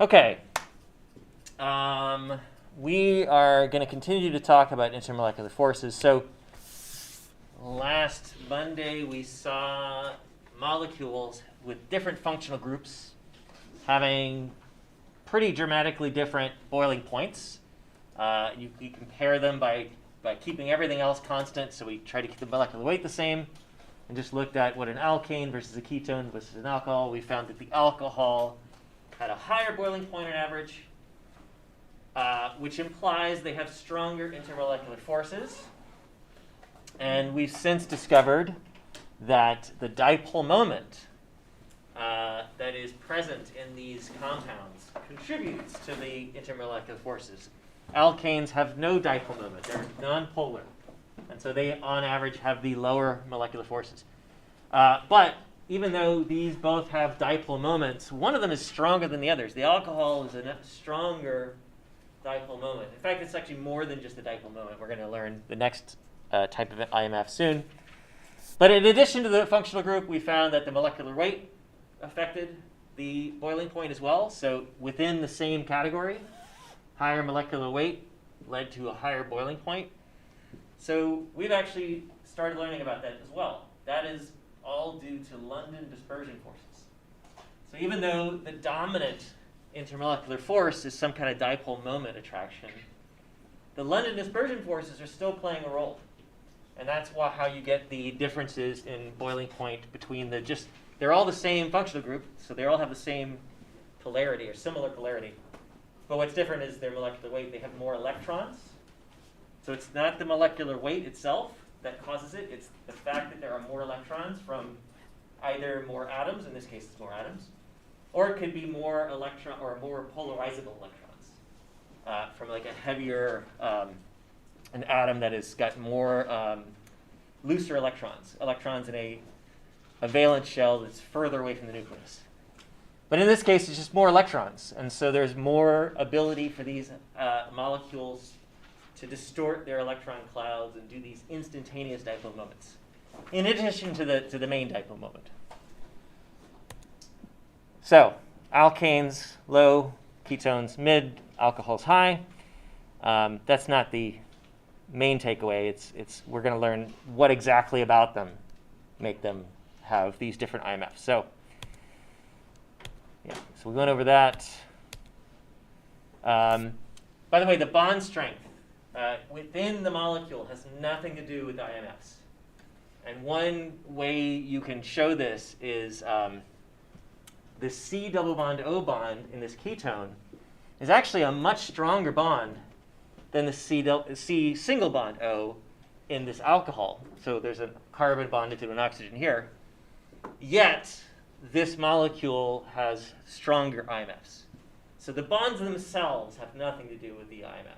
Okay. We are going to continue to talk about intermolecular forces. So last Monday we saw molecules with different functional groups having pretty dramatically different boiling points. You compare them by keeping everything else constant. So we try to keep the molecular weight the same and just looked at what an alkane versus a ketone versus an alcohol. We found that the alcohol had a higher boiling point on average, which implies they have stronger intermolecular forces. And we've since discovered that the dipole moment that is present in these compounds contributes to the intermolecular forces. Alkanes have no dipole moment. They're nonpolar. And so they, on average, have the lower molecular forces. But even though these both have dipole moments, one of them is stronger than the others. The alcohol is a stronger dipole moment. In fact, it's actually more than just a dipole moment. We're going to learn the next type of IMF soon. But in addition to the functional group, we found that the molecular weight affected the boiling point as well. So within the same category, higher molecular weight led to a higher boiling point. So we've actually started learning about that as well. That is all due to London dispersion forces. So even though the dominant intermolecular force is some kind of dipole moment attraction, the London dispersion forces are still playing a role. And that's how you get the differences in boiling point between they're all the same functional group, so they all have the same polarity or similar polarity. But what's different is their molecular weight. They have more electrons. So it's not the molecular weight itself that causes it. It's the fact that there are more electrons from either more atoms, in this case it's more atoms, or it could be more more polarizable electrons from like a heavier, an atom that has got more looser electrons in a valence shell that's further away from the nucleus. But in this case, it's just more electrons, and so there's more ability for these molecules to distort their electron clouds and do these instantaneous dipole moments, in addition to the main dipole moment. So alkanes low, ketones mid, alcohols high. That's not the main takeaway. It's we're going to learn what exactly about them make them have these different IMFs. So we went over that. By the way, the bond strength within the molecule has nothing to do with the IMFs. And one way you can show this is the C double bond O bond in this ketone is actually a much stronger bond than the C single bond O in this alcohol. So there's a carbon bonded to an oxygen here. Yet, this molecule has stronger IMFs. So the bonds themselves have nothing to do with the IMFs.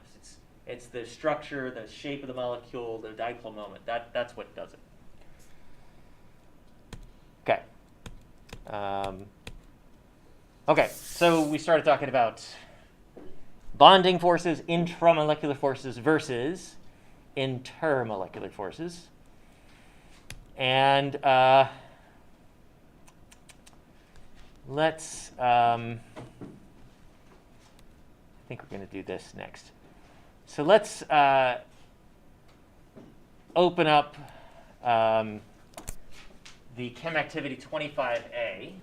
It's the structure, the shape of the molecule, the dipole moment. That's what does it. Okay. Okay, so we started talking about bonding forces, intramolecular forces versus intermolecular forces. And I think we're going to do this next. So let's open up the Chem Activity 25A.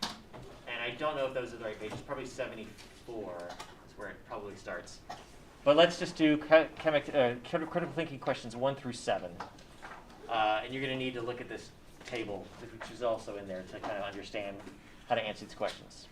And I don't know if those are the right pages. Probably 74 is where it probably starts. But let's just do critical thinking questions 1 through 7. And you're going to need to look at this table, which is also in there, to kind of understand how to answer these questions.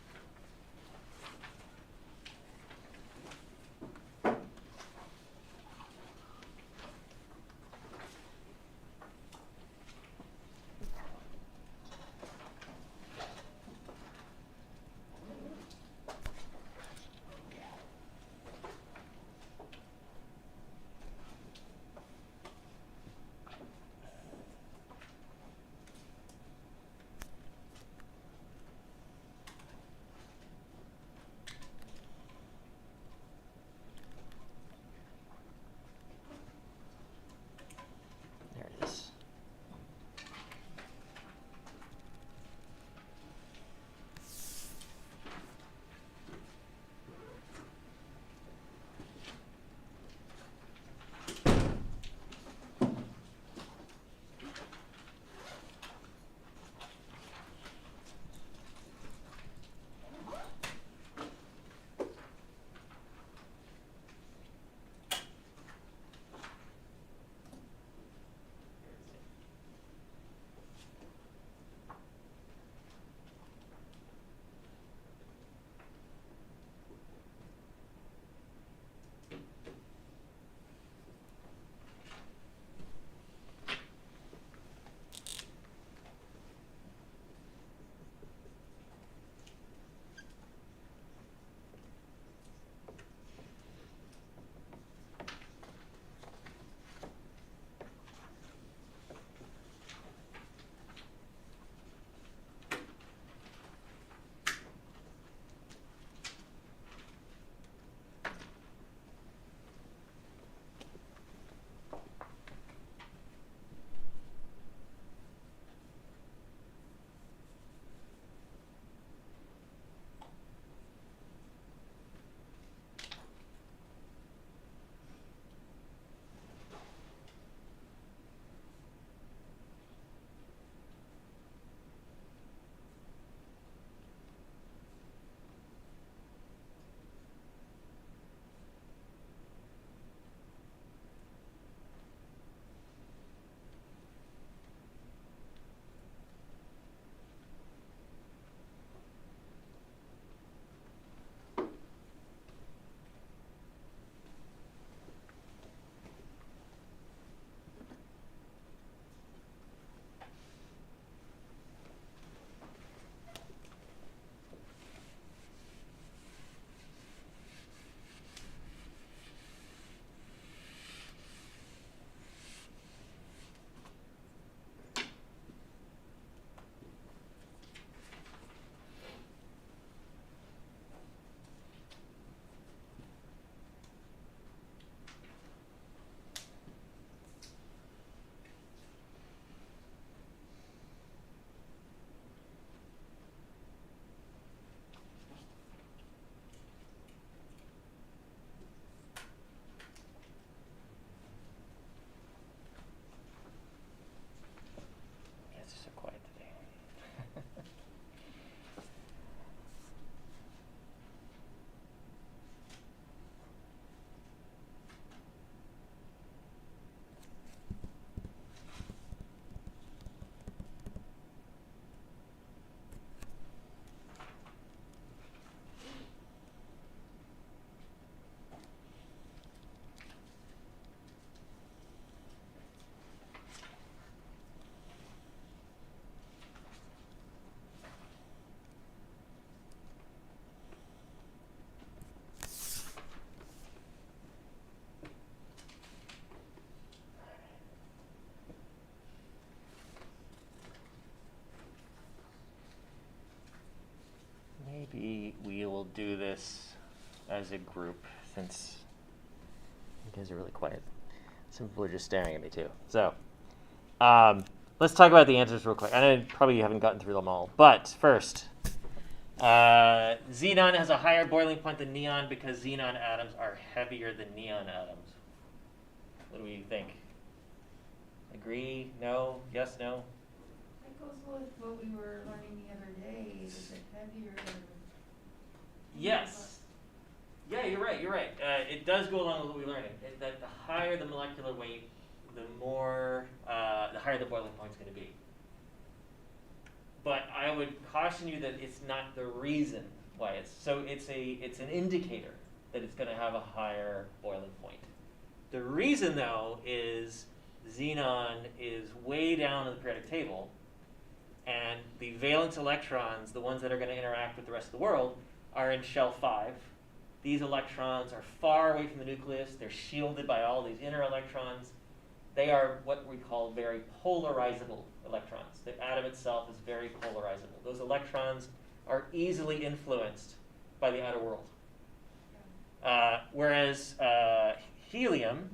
will do this as a group since you guys are really quiet. Some people are just staring at me too. So let's talk about the answers real quick. I know probably you haven't gotten through them all, but first, xenon has a higher boiling point than neon because xenon atoms are heavier than neon atoms. What do we think? Agree? No? Yes? No? That goes with what we were learning the other day. Is it heavier? Yes. Yeah, you're right. You're right. It does go along with what we learned. That the higher the molecular weight, the higher the boiling point is going to be. But I would caution you that it's not the reason why it's so. It's an indicator that it's going to have a higher boiling point. The reason, though, is xenon is way down in the periodic table, and the valence electrons, the ones that are going to interact with the rest of the world, are in shell 5. These electrons are far away from the nucleus. They're shielded by all these inner electrons. They are what we call very polarizable electrons. The atom itself is very polarizable. Those electrons are easily influenced by the outer world. Whereas neon,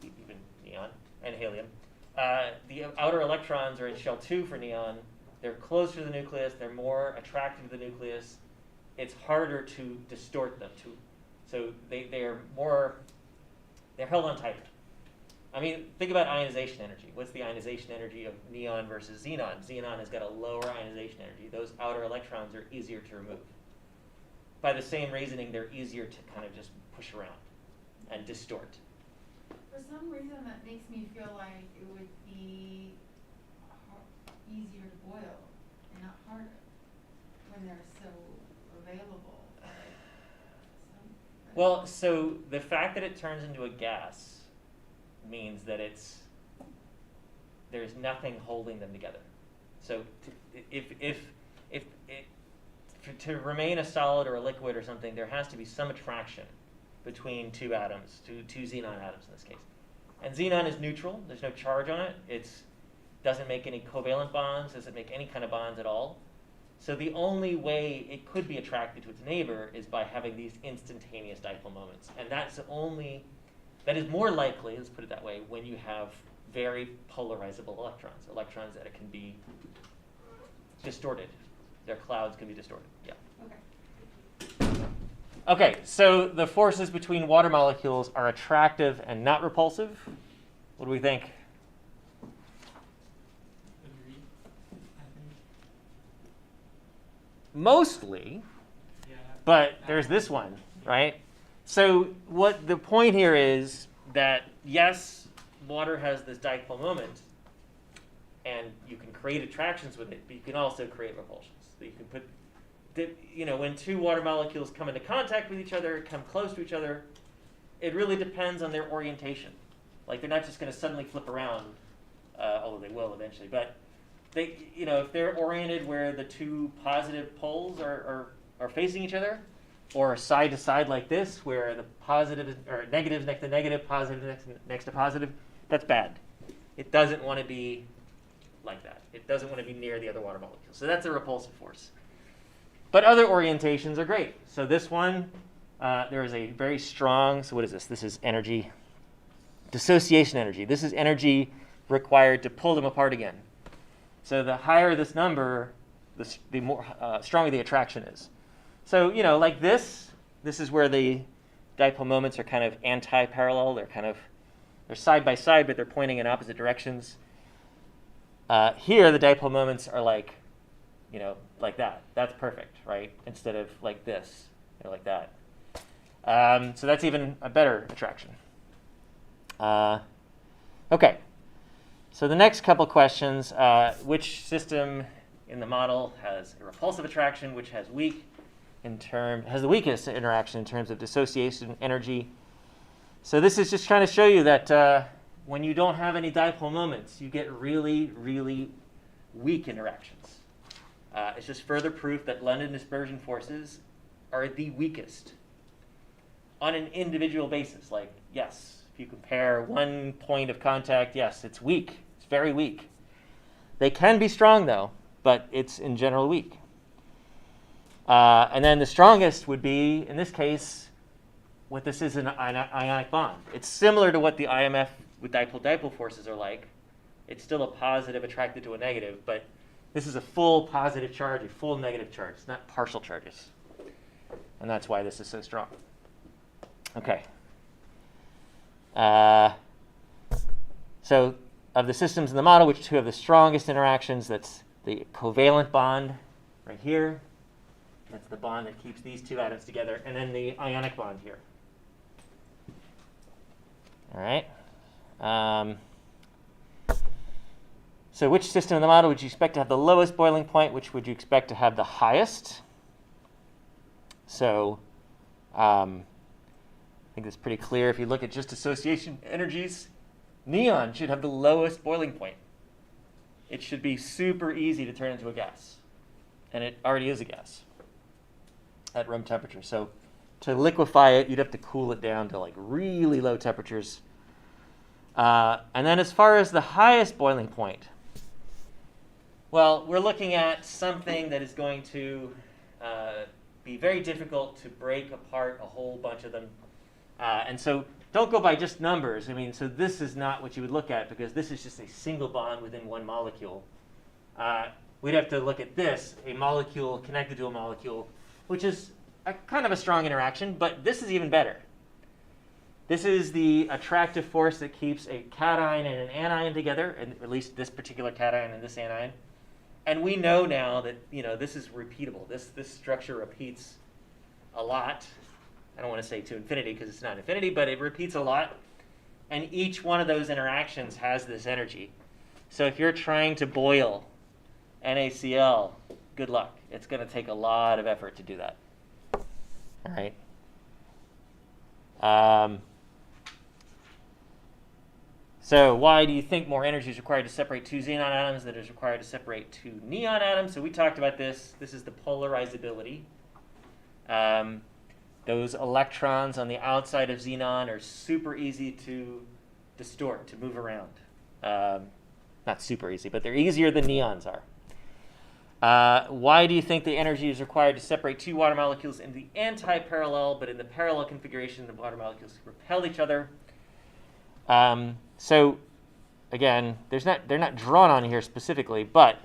even neon and helium, the outer electrons are in shell 2 for neon. They're closer to the nucleus. They're more attractive to the nucleus. It's harder to distort them. So they're held on tighter. I mean, think about ionization energy. What's the ionization energy of neon versus xenon? Xenon has got a lower ionization energy. Those outer electrons are easier to remove. By the same reasoning, they're easier to kind of just push around and distort. For some reason, that makes me feel like it would be easier to boil and not harder when they're so available. Well, so the fact that it turns into a gas means that there's nothing holding them together. So to remain a solid or a liquid or something, there has to be some attraction between two atoms, two xenon atoms in this case. And xenon is neutral. There's no charge on it. It doesn't make any covalent bonds, doesn't make any kind of bonds at all. So the only way it could be attracted to its neighbor is by having these instantaneous dipole moments. And that is more likely, let's put it that way, when you have very polarizable electrons that can be distorted. Their clouds can be distorted. Yeah. Okay. Okay, so the forces between water molecules are attractive and not repulsive. What do we think? Agree, I think. Mostly, Yeah. but there's this one, right? So what the point here is that, yes, water has this dipole moment, and you can create attractions with it, but you can also create repulsions. So you can put, when two water molecules come into contact with each other, come close to each other, it really depends on their orientation. Like, they're not just going to suddenly flip around, although they will eventually, but if they're oriented where the two positive poles are facing each other, or side to side like this, where the positive or negatives next to negative, positive next to positive, that's bad. It doesn't want to be like that. It doesn't want to be near the other water molecules. So that's a repulsive force. But other orientations are great. So this one, there is a very strong, so what is this? This is energy, dissociation energy. This is energy required to pull them apart again. So the higher this number, the more stronger the attraction is. So, like this is where the dipole moments are kind of anti-parallel. They're side by side, but they're pointing in opposite directions. Here, the dipole moments are like that. That's perfect, right? Instead of like this, like that. So that's even a better attraction. Okay. So the next couple questions, which system in the model has a repulsive attraction, which has the weakest interaction in terms of dissociation energy? So this is just trying to show you that when you don't have any dipole moments, you get really, really weak interactions. It's just further proof that London dispersion forces are the weakest on an individual basis. Like, yes, if you compare one point of contact, yes, it's weak. It's very weak. They can be strong, though, but it's in general weak. And then the strongest would be, in this case, what this is an ionic bond. It's similar to what the IMF with dipole-dipole forces are like. It's still a positive attracted to a negative, but this is a full positive charge, a full negative charge. It's not partial charges. And that's why this is so strong. Okay. So of the systems in the model, which two have the strongest interactions? That's the covalent bond right here. That's the bond that keeps these two atoms together. And then the ionic bond here. All right. So which system in the model would you expect to have the lowest boiling point? Which would you expect to have the highest? So I think it's pretty clear. If you look at just dissociation energies, neon should have the lowest boiling point. It should be super easy to turn into a gas. And it already is a gas at room temperature. So to liquefy it, you'd have to cool it down to like really low temperatures. And then as far as the highest boiling point, well, we're looking at something that is going to be very difficult to break apart a whole bunch of them. And so don't go by just numbers. I mean, so this is not what you would look at because this is just a single bond within one molecule. We'd have to look at this, a molecule connected to a molecule, which is kind of a strong interaction, but this is even better. This is the attractive force that keeps a cation and an anion together, and at least this particular cation and this anion. And we know now that this is repeatable. This structure repeats a lot. I don't want to say to infinity because it's not infinity, but it repeats a lot. And each one of those interactions has this energy. So if you're trying to boil NaCl, good luck. It's going to take a lot of effort to do that. All right. So why do you think more energy is required to separate two xenon atoms than is required to separate two neon atoms? So we talked about this. This is the polarizability. Those electrons on the outside of xenon are super easy to distort, to move around. Not super easy, but they're easier than neons are. Why do you think the energy is required to separate two water molecules in the anti-parallel, but in the parallel configuration, the water molecules repel each other? So, again, they're not drawn on here specifically, but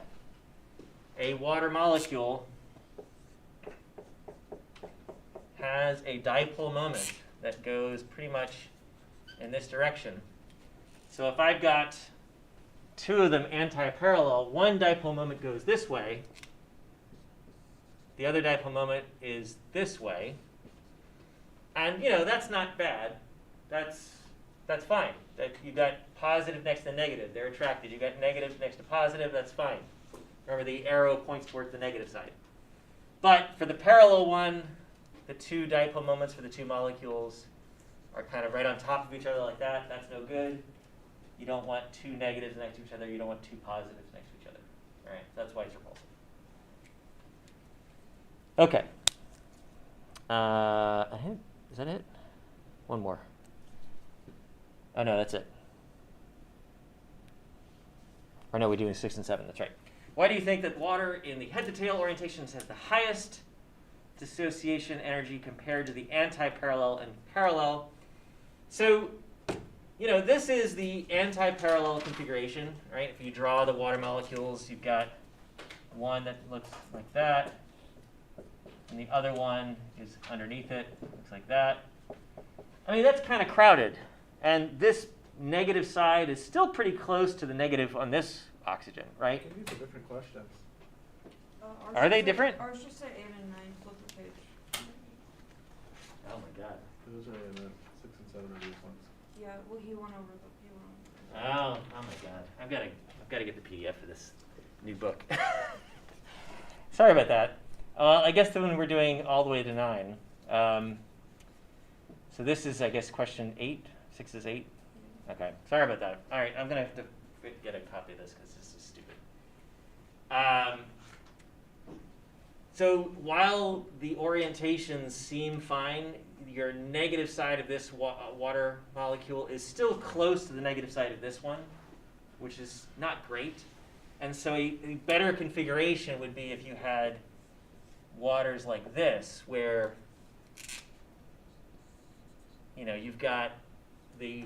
a water molecule has a dipole moment that goes pretty much in this direction. So if I've got two of them anti-parallel, one dipole moment goes this way, the other dipole moment is this way, and that's not bad. That's fine. You've got positive next to negative. They're attracted. You've got negative next to positive. That's fine. Remember, the arrow points towards the negative side. But for the parallel one, the two dipole moments for the two molecules are kind of right on top of each other like that. That's no good. You don't want two negatives next to each other. You don't want two positives next to each other. All right, that's why it's repulsive. Okay. Is that it? One more. Oh, no, that's it. Or no, we're doing 6 and 7. That's right. Why do you think that water in the head-to-tail orientations has the highest dissociation energy compared to the anti-parallel and parallel? So, this is the anti-parallel configuration, right? If you draw the water molecules, you've got one that looks like that, and the other one is underneath it, looks like that. I mean, that's kind of crowded. And this negative side is still pretty close to the negative on this oxygen, right? These are different questions. Are they different? Ours just say 8 and 9, flip the page. Oh my God. Those are in the 6 and 7 are these ones. Yeah, well, he went over the, Oh my God. I've got to get the PDF for this new book. Sorry about that. I guess when we're doing all the way to 9. So this is, I guess, question 8. 6 is 8. Okay. Sorry about that. All right. I'm gonna have to get a copy of this because this is stupid. So while the orientations seem fine, your negative side of this water molecule is still close to the negative side of this one, which is not great. And so a better configuration would be if you had waters like this, where you've got the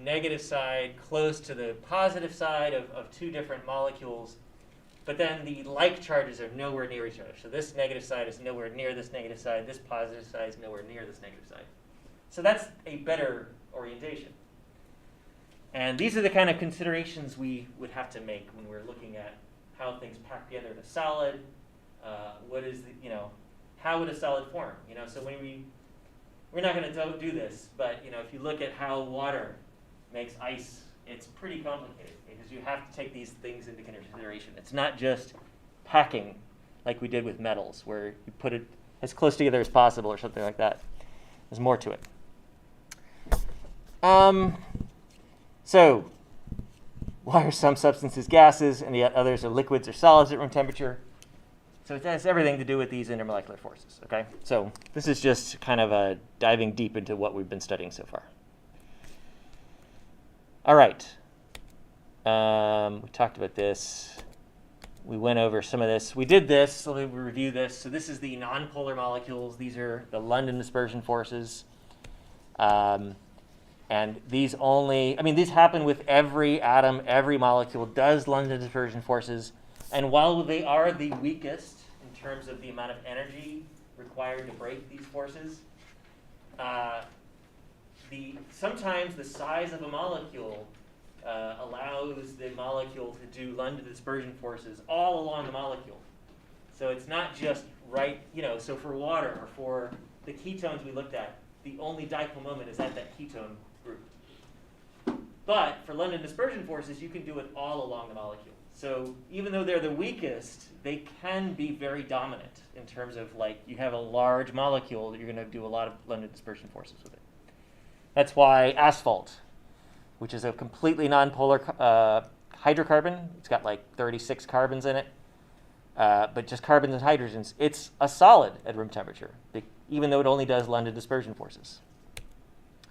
negative side close to the positive side of two different molecules, but then the like charges are nowhere near each other. So this negative side is nowhere near this negative side. This positive side is nowhere near this negative side. So that's a better orientation. And these are the kind of considerations we would have to make when we're looking at how things pack together in a solid. What is how would a solid form? So when we're not going to do this, but if you look at how water makes ice, it's pretty complicated because you have to take these things into consideration. It's not just packing like we did with metals, where you put it as close together as possible or something like that. There's more to it. So why are some substances gases and yet others are liquids or solids at room temperature? So it has everything to do with these intermolecular forces, okay? So this is just kind of diving deep into what we've been studying so far. All right. We talked about this. We went over some of this. We did this, so we review this. So this is the nonpolar molecules. These are the London dispersion forces. And these these happen with every atom, every molecule does London dispersion forces. And while they are the weakest in terms of the amount of energy required to break these forces, sometimes the size of a molecule allows the molecule to do London dispersion forces all along the molecule. So it's not just so for water or for the ketones we looked at, the only dipole moment is at that ketone group. But for London dispersion forces, you can do it all along the molecule. So even though they're the weakest, they can be very dominant in terms of you have a large molecule, you're going to do a lot of London dispersion forces with it. That's why asphalt, which is a completely nonpolar hydrocarbon, it's got 36 carbons in it, but just carbons and hydrogens, it's a solid at room temperature, even though it only does London dispersion forces.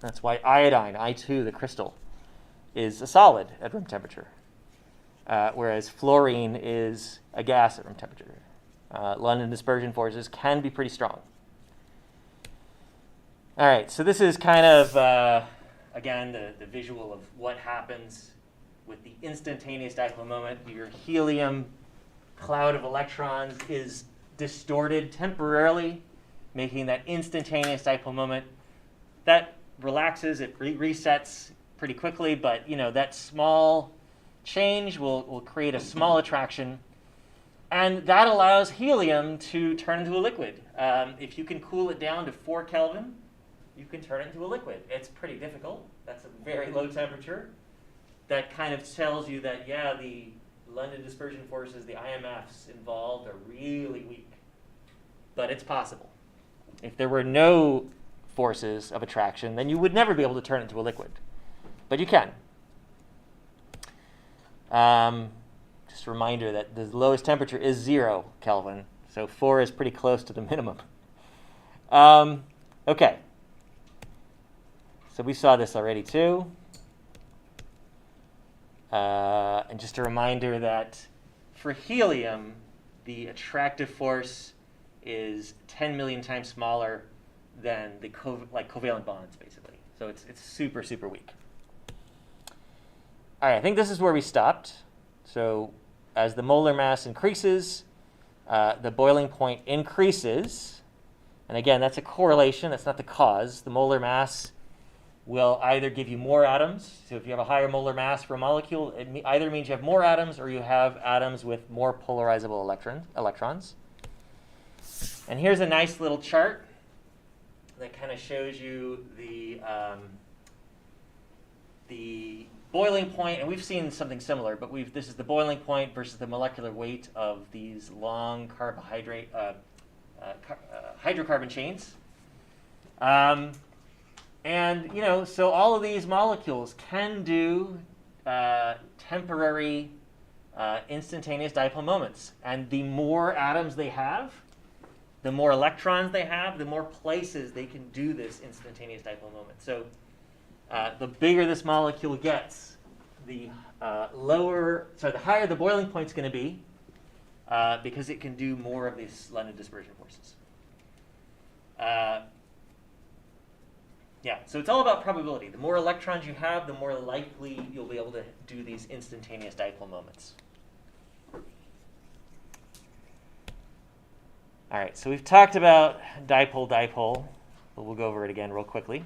That's why iodine, I2, the crystal, is a solid at room temperature, whereas fluorine is a gas at room temperature. London dispersion forces can be pretty strong. All right, so this is kind of, again, the visual of what happens with the instantaneous dipole moment. Your helium cloud of electrons is distorted temporarily, making that instantaneous dipole moment. That relaxes, it resets pretty quickly, but that small change will create a small attraction, and that allows helium to turn into a liquid. If you can cool it down to 4 Kelvin, you can turn it into a liquid. It's pretty difficult. That's a very low temperature. That kind of tells you that, the London dispersion forces, the IMFs involved are really weak. But it's possible. If there were no forces of attraction, then you would never be able to turn it into a liquid. But you can. Just a reminder that the lowest temperature is 0 Kelvin, so 4 is pretty close to the minimum. Okay. So we saw this already too. And just a reminder that for helium, the attractive force is 10 million times smaller than the covalent bonds, basically. So it's super, super weak. All right, I think this is where we stopped. So as the molar mass increases, the boiling point increases. And again, that's a correlation. That's not the cause. The molar mass will either give you more atoms. So if you have a higher molar mass for a molecule, it either means you have more atoms or you have atoms with more polarizable electrons. And here's a nice little chart that kind of shows you the boiling point, and we've seen something similar, but this is the boiling point versus the molecular weight of these long hydrocarbon chains. And, so all of these molecules can do temporary instantaneous dipole moments. And the more atoms they have, the more electrons they have, the more places they can do this instantaneous dipole moment. So the bigger this molecule gets, the higher the boiling point's going to be, because it can do more of these London dispersion forces. Yeah, so it's all about probability. The more electrons you have, the more likely you'll be able to do these instantaneous dipole moments. All right, so we've talked about dipole, but we'll go over it again real quickly.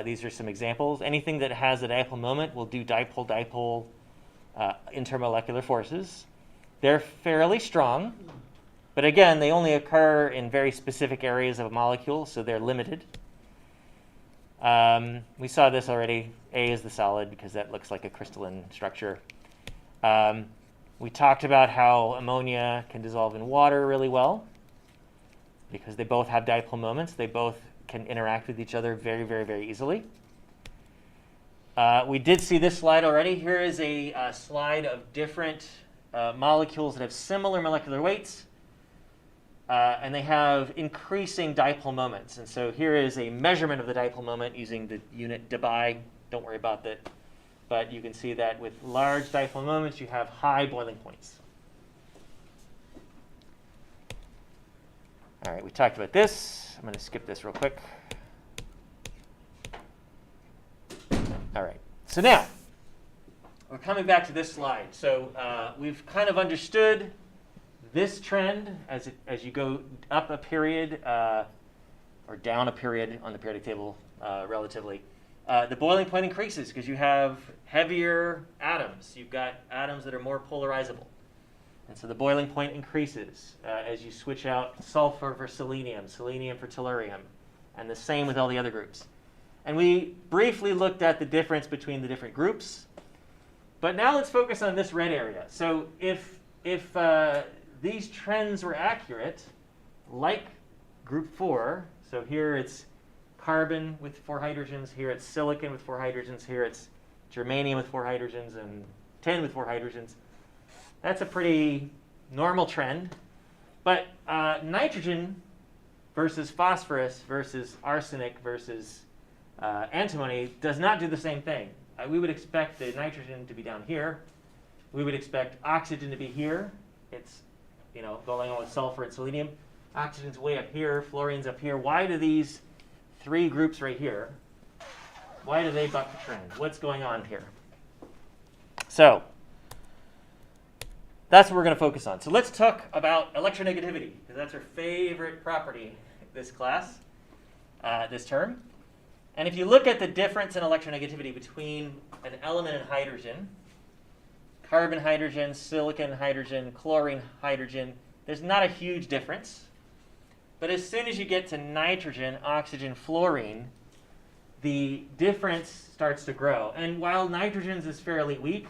These are some examples. Anything that has a dipole moment will do dipole intermolecular forces. They're fairly strong, but again, they only occur in very specific areas of a molecule, so they're limited. We saw this already. A is the solid because that looks like a crystalline structure. We talked about how ammonia can dissolve in water really well because they both have dipole moments. They both can interact with each other very, very, very easily. We did see this slide already. Here is a slide of different molecules that have similar molecular weights, and they have increasing dipole moments. And so here is a measurement of the dipole moment using the unit debye. Don't worry about that. But you can see that with large dipole moments, you have high boiling points. All right, we talked about this. I'm going to skip this real quick. All right, so now we're coming back to this slide. So we've kind of understood this trend as you go up a period or down a period on the periodic table relatively. The boiling point increases because you have heavier atoms. You've got atoms that are more polarizable. And so the boiling point increases as you switch out sulfur for selenium, selenium for tellurium, and the same with all the other groups. And we briefly looked at the difference between the different groups. But now let's focus on this red area. So if these trends were accurate, like group 4, so here it's carbon with 4 hydrogens, here it's silicon with 4 hydrogens, here it's germanium with 4 hydrogens, and tin with 4 hydrogens. That's a pretty normal trend. But nitrogen versus phosphorus versus arsenic versus antimony does not do the same thing. We would expect the nitrogen to be down here. We would expect oxygen to be here. It's going on with sulfur and selenium. Oxygen's way up here, fluorine's up here. Why do these 3 groups right here, why do they buck the trend? What's going on here? So that's what we're going to focus on. So let's talk about electronegativity, because that's our favorite property this class, this term. And if you look at the difference in electronegativity between an element and hydrogen, carbon hydrogen, silicon hydrogen, chlorine hydrogen, there's not a huge difference. But as soon as you get to nitrogen, oxygen, fluorine, the difference starts to grow. And while nitrogen's is fairly weak,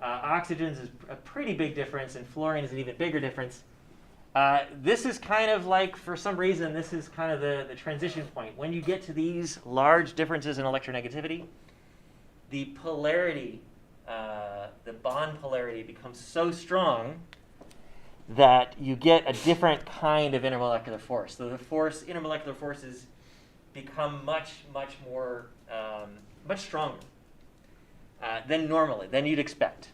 oxygen's is a pretty big difference, and fluorine is an even bigger difference. This is kind of like, for some reason, this is kind of the transition point. When you get to these large differences in electronegativity, the polarity, the bond polarity becomes so strong that you get a different kind of intermolecular force. So the intermolecular forces become much stronger than normally, than you'd expect.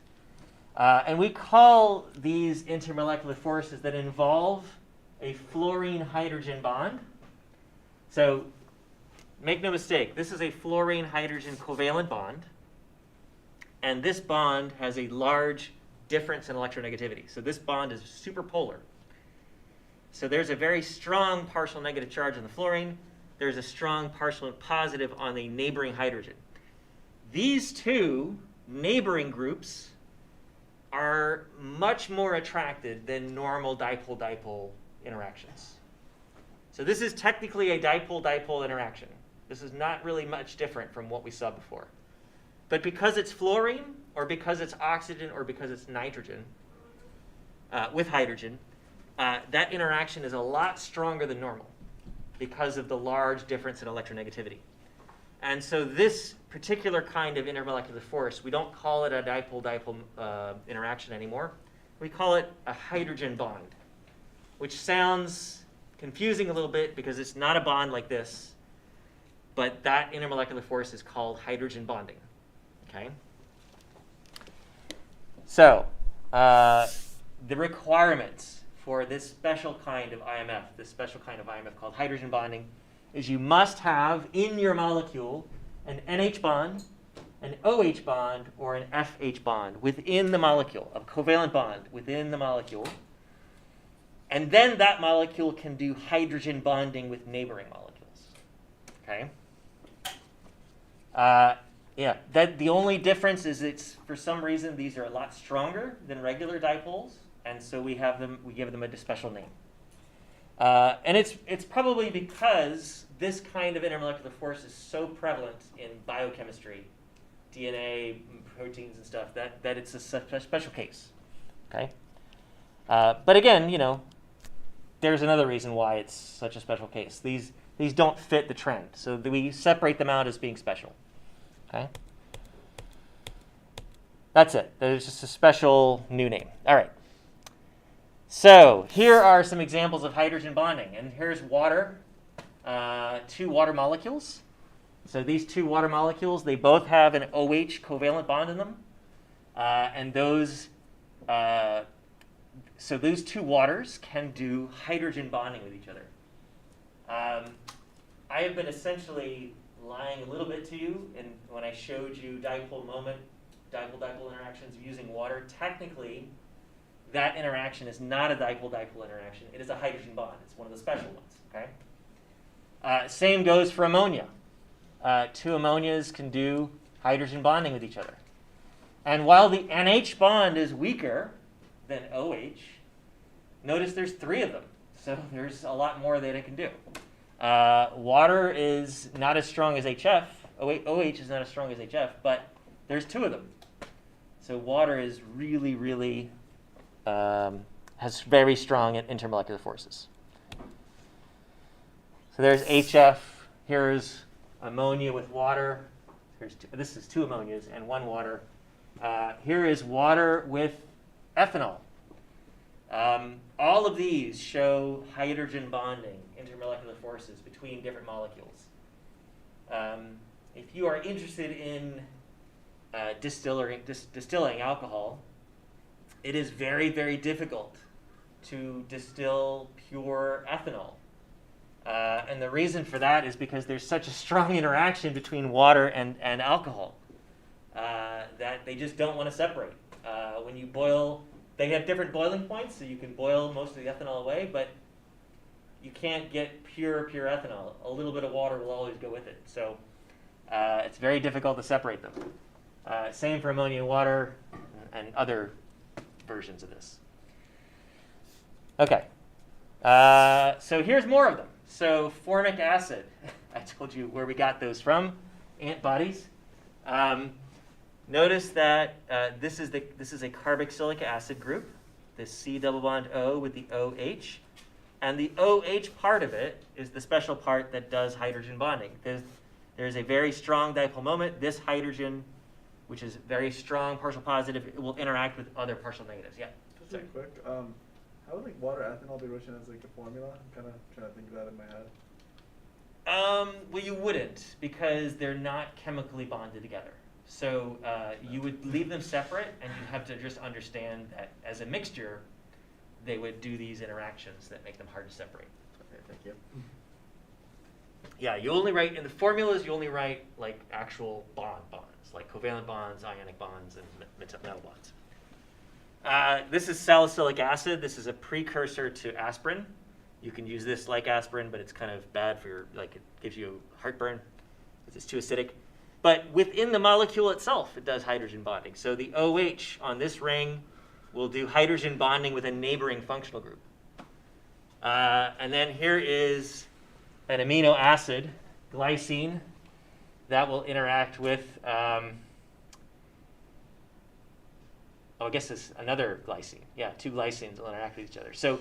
And we call these intermolecular forces that involve a fluorine-hydrogen bond. So make no mistake, this is a fluorine-hydrogen covalent bond. And this bond has a large difference in electronegativity. So this bond is superpolar. So there's a very strong partial negative charge on the fluorine. There's a strong partial positive on the neighboring hydrogen. These two neighboring groups are much more attracted than normal dipole-dipole interactions. So this is technically a dipole-dipole interaction. This is not really much different from what we saw before. But because it's fluorine, or because it's oxygen, or because it's nitrogen with hydrogen, that interaction is a lot stronger than normal because of the large difference in electronegativity. And so this particular kind of intermolecular force, we don't call it a dipole-dipole interaction anymore. We call it a hydrogen bond, which sounds confusing a little bit because it's not a bond like this, but that intermolecular force is called hydrogen bonding. Okay? So the requirements for this special kind of IMF, called hydrogen bonding, is you must have in your molecule an NH bond, an OH bond, or an FH bond within the molecule, a covalent bond within the molecule. And then that molecule can do hydrogen bonding with neighboring molecules. Okay? That the only difference is for some reason these are a lot stronger than regular dipoles, and so we give them a special name. And it's probably because this kind of intermolecular force is so prevalent in biochemistry, DNA, proteins and stuff, that it's a special case. Okay? But again, there's another reason why it's such a special case. These don't fit the trend, so we separate them out as being special. Okay? That's it. There's just a special new name. All right. So here are some examples of hydrogen bonding. And here's water, 2 water molecules. So these 2 water molecules, they both have an OH covalent bond in them. And those two waters can do hydrogen bonding with each other. I have been essentially lying a little bit to you when I showed you dipole dipole interactions using water. Technically, that interaction is not a dipole-dipole interaction. It is a hydrogen bond. It's one of the special ones. Okay. Same goes for ammonia. 2 ammonias can do hydrogen bonding with each other. And while the NH bond is weaker than OH, notice there's 3 of them. So there's a lot more that it can do. Water is not as strong as HF. OH is not as strong as HF, but there's 2 of them. So water is really, really has very strong intermolecular forces. So there's HF. Here's ammonia with water. This is 2 ammonias and 1 water. Here is water with ethanol. All of these show hydrogen bonding, intermolecular forces between different molecules. If you are interested in distilling alcohol, it is very, very difficult to distill pure ethanol. And the reason for that is because there's such a strong interaction between water and alcohol that they just don't want to separate. When you boil, they have different boiling points, so you can boil most of the ethanol away, but you can't get pure ethanol. A little bit of water will always go with it. So it's very difficult to separate them. Same for ammonia and water and other versions of this. Okay. So here's more of them. So formic acid. I told you where we got those from. Antibodies. Notice that this is a carboxylic acid group, this C double bond O with the OH, and the OH part of it is the special part that does hydrogen bonding. There's a very strong dipole moment. This hydrogen, which is very strong partial positive, it will interact with other partial negatives. Yeah. Just real quick, how would water ethanol be written as a formula? I'm kind of trying to think of that in my head. Well, you wouldn't, because they're not chemically bonded together. So you would leave them separate, and you'd have to just understand that as a mixture, they would do these interactions that make them hard to separate. Okay, thank you. Yeah, you only write, in the formulas, you only write like actual bonds, like covalent bonds, ionic bonds, and metal bonds. This is salicylic acid. This is a precursor to aspirin. You can use this like aspirin, but it's kind of bad for it gives you heartburn because it's too acidic. But within the molecule itself, it does hydrogen bonding. So the OH on this ring will do hydrogen bonding with a neighboring functional group. And then here is an amino acid, glycine, that will interact with, I guess it's another glycine. Yeah, 2 glycines will interact with each other. So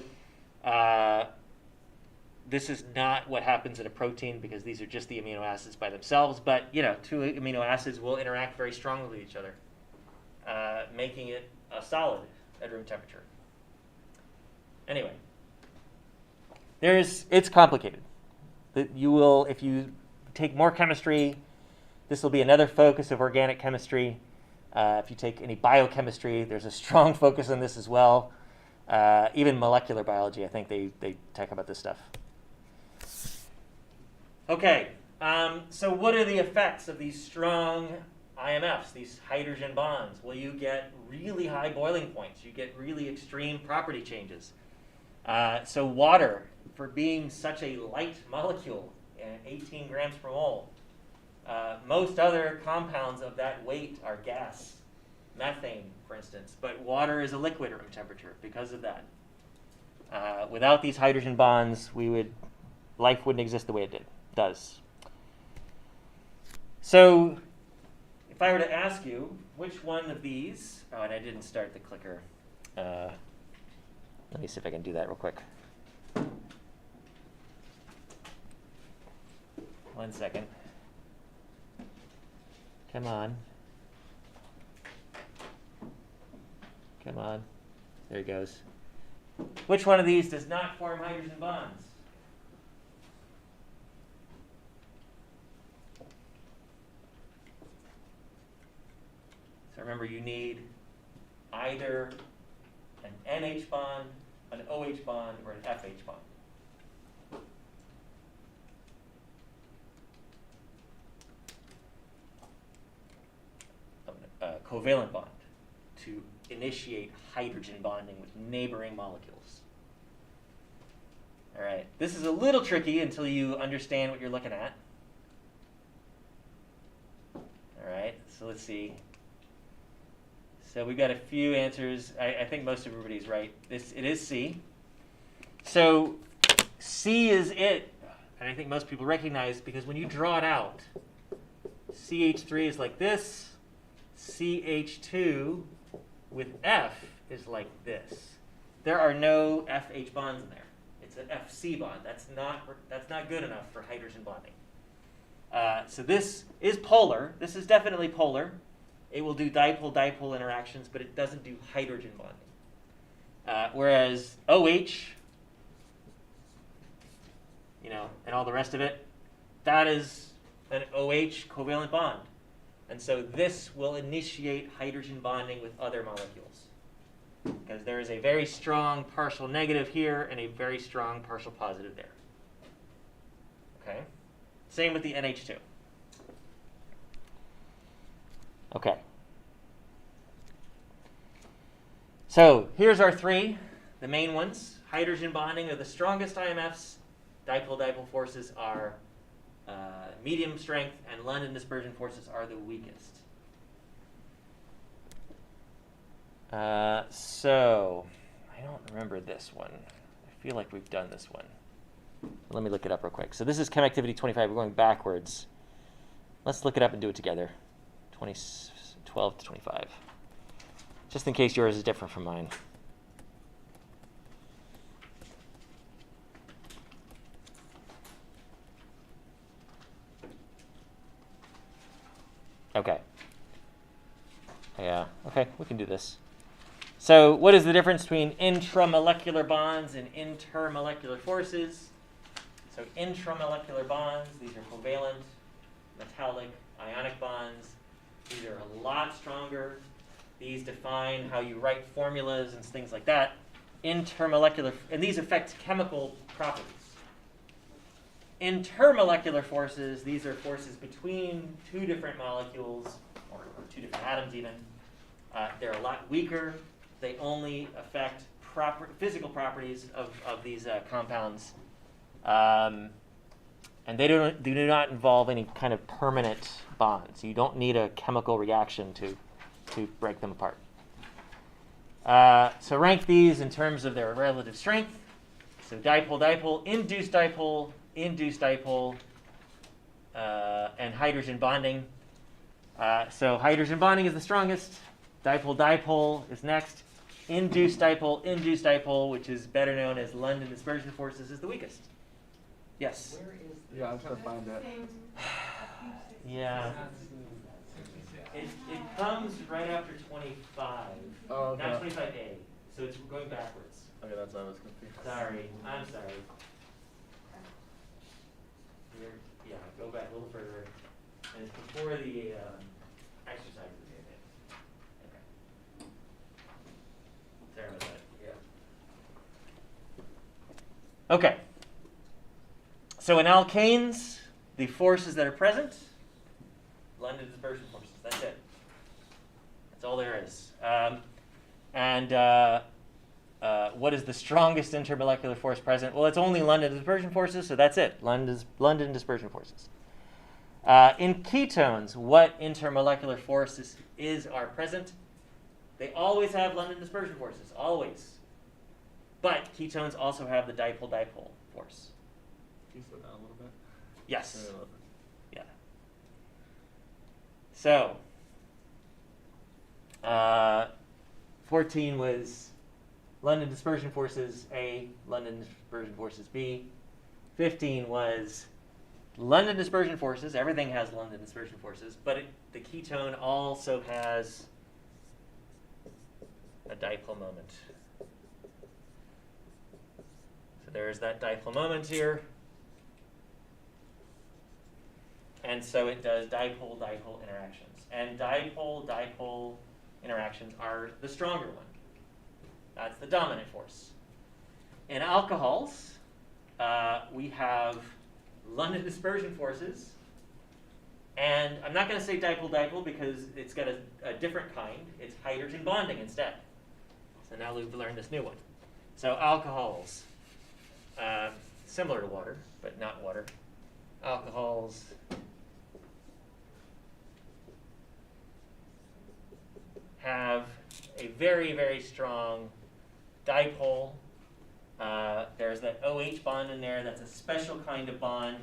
this is not what happens in a protein because these are just the amino acids by themselves. But 2 amino acids will interact very strongly with each other, making it a solid at room temperature. Anyway, it's complicated. You will, if you take more chemistry, this will be another focus of organic chemistry. If you take any biochemistry, there's a strong focus on this as well. Even molecular biology, I think they talk about this stuff. Okay, so what are the effects of these strong IMFs, these hydrogen bonds? Well, you get really high boiling points. You get really extreme property changes. So water, for being such a light molecule, 18 grams per mole, most other compounds of that weight are gas. Methane, for instance, but water is a liquid at room temperature because of that. Without these hydrogen bonds, life wouldn't exist the way it does. So, if I were to ask you, which one of these? Oh, and I didn't start the clicker. Let me see if I can do that real quick. 1 second. Come on. Come on. There it goes. Which one of these does not form hydrogen bonds? So remember, you need either an NH bond, an OH bond, or an FH bond. A covalent bond to initiate hydrogen bonding with neighboring molecules. All right, this is a little tricky until you understand what you're looking at. All right, so let's see. So we've got a few answers. I think most of everybody's right. It is C. So C is it, and I think most people recognize, because when you draw it out, CH3 is like this, CH2 with F is like this. There are no FH bonds in there. It's an FC bond. That's not good enough for hydrogen bonding. So this is polar. This is definitely polar. It will do dipole-dipole interactions, but it doesn't do hydrogen bonding. Whereas OH, and all the rest of it, that is an OH covalent bond. And so this will initiate hydrogen bonding with other molecules, because there is a very strong partial negative here and a very strong partial positive there. Okay? Same with the NH2. Okay. So here's our three, the main ones. Hydrogen bonding are the strongest IMFs. Dipole-dipole forces are medium strength, and London dispersion forces are the weakest. So I don't remember this one. I feel like we've done this one. Let me look it up real quick. So this is chem activity 25. We're going backwards. Let's look it up and do it together. 12 to 25. Just in case yours is different from mine. Okay. Yeah, okay, we can do this. So what is the difference between intramolecular bonds and intermolecular forces? So intramolecular bonds, these are covalent, metallic, ionic bonds. These are a lot stronger. These define how you write formulas and things like that. Intermolecular, and these affect chemical properties. Intermolecular forces, these are forces between two different molecules, or two different atoms even. They're a lot weaker. They only affect physical properties of these compounds. And they do not involve any kind of permanent bonds. You don't need a chemical reaction to break them apart. So rank these in terms of their relative strength. So dipole-dipole, induced dipole, and hydrogen bonding. So hydrogen bonding is the strongest. Dipole-dipole is next. Induced dipole, which is better known as London dispersion forces, is the weakest. Yes? Where is the Yeah, I'm trying to find that. Yeah. It comes right after 25. Oh, okay. Not 25A. So it's going backwards. Okay, that's why I was confused. Sorry. I'm sorry. Yeah, go back a little further. And it's before the exercises. Okay. Sorry about that. Yeah. Okay. So in alkanes, the forces that are present, London dispersion forces. That's it. That's all there is. What is the strongest intermolecular force present? Well, it's only London dispersion forces, so that's it. London dispersion forces. In ketones, what intermolecular forces are present? They always have London dispersion forces, always. But ketones also have the dipole-dipole force. Can you slow down a little bit? Yes. Maybe a little bit. Yeah. So, 14 was London dispersion forces A, London dispersion forces B. 15 was London dispersion forces. Everything has London dispersion forces, but the ketone also has a dipole moment. So there's that dipole moment here. And so it does dipole-dipole interactions. And dipole-dipole interactions are the stronger one. That's the dominant force. In alcohols, we have London dispersion forces. And I'm not going to say dipole-dipole because it's got a different kind. It's hydrogen bonding instead. So now we've learned this new one. So alcohols, similar to water, but not water. Alcohols have a very, very strong dipole. There's that OH bond in there. That's a special kind of bond.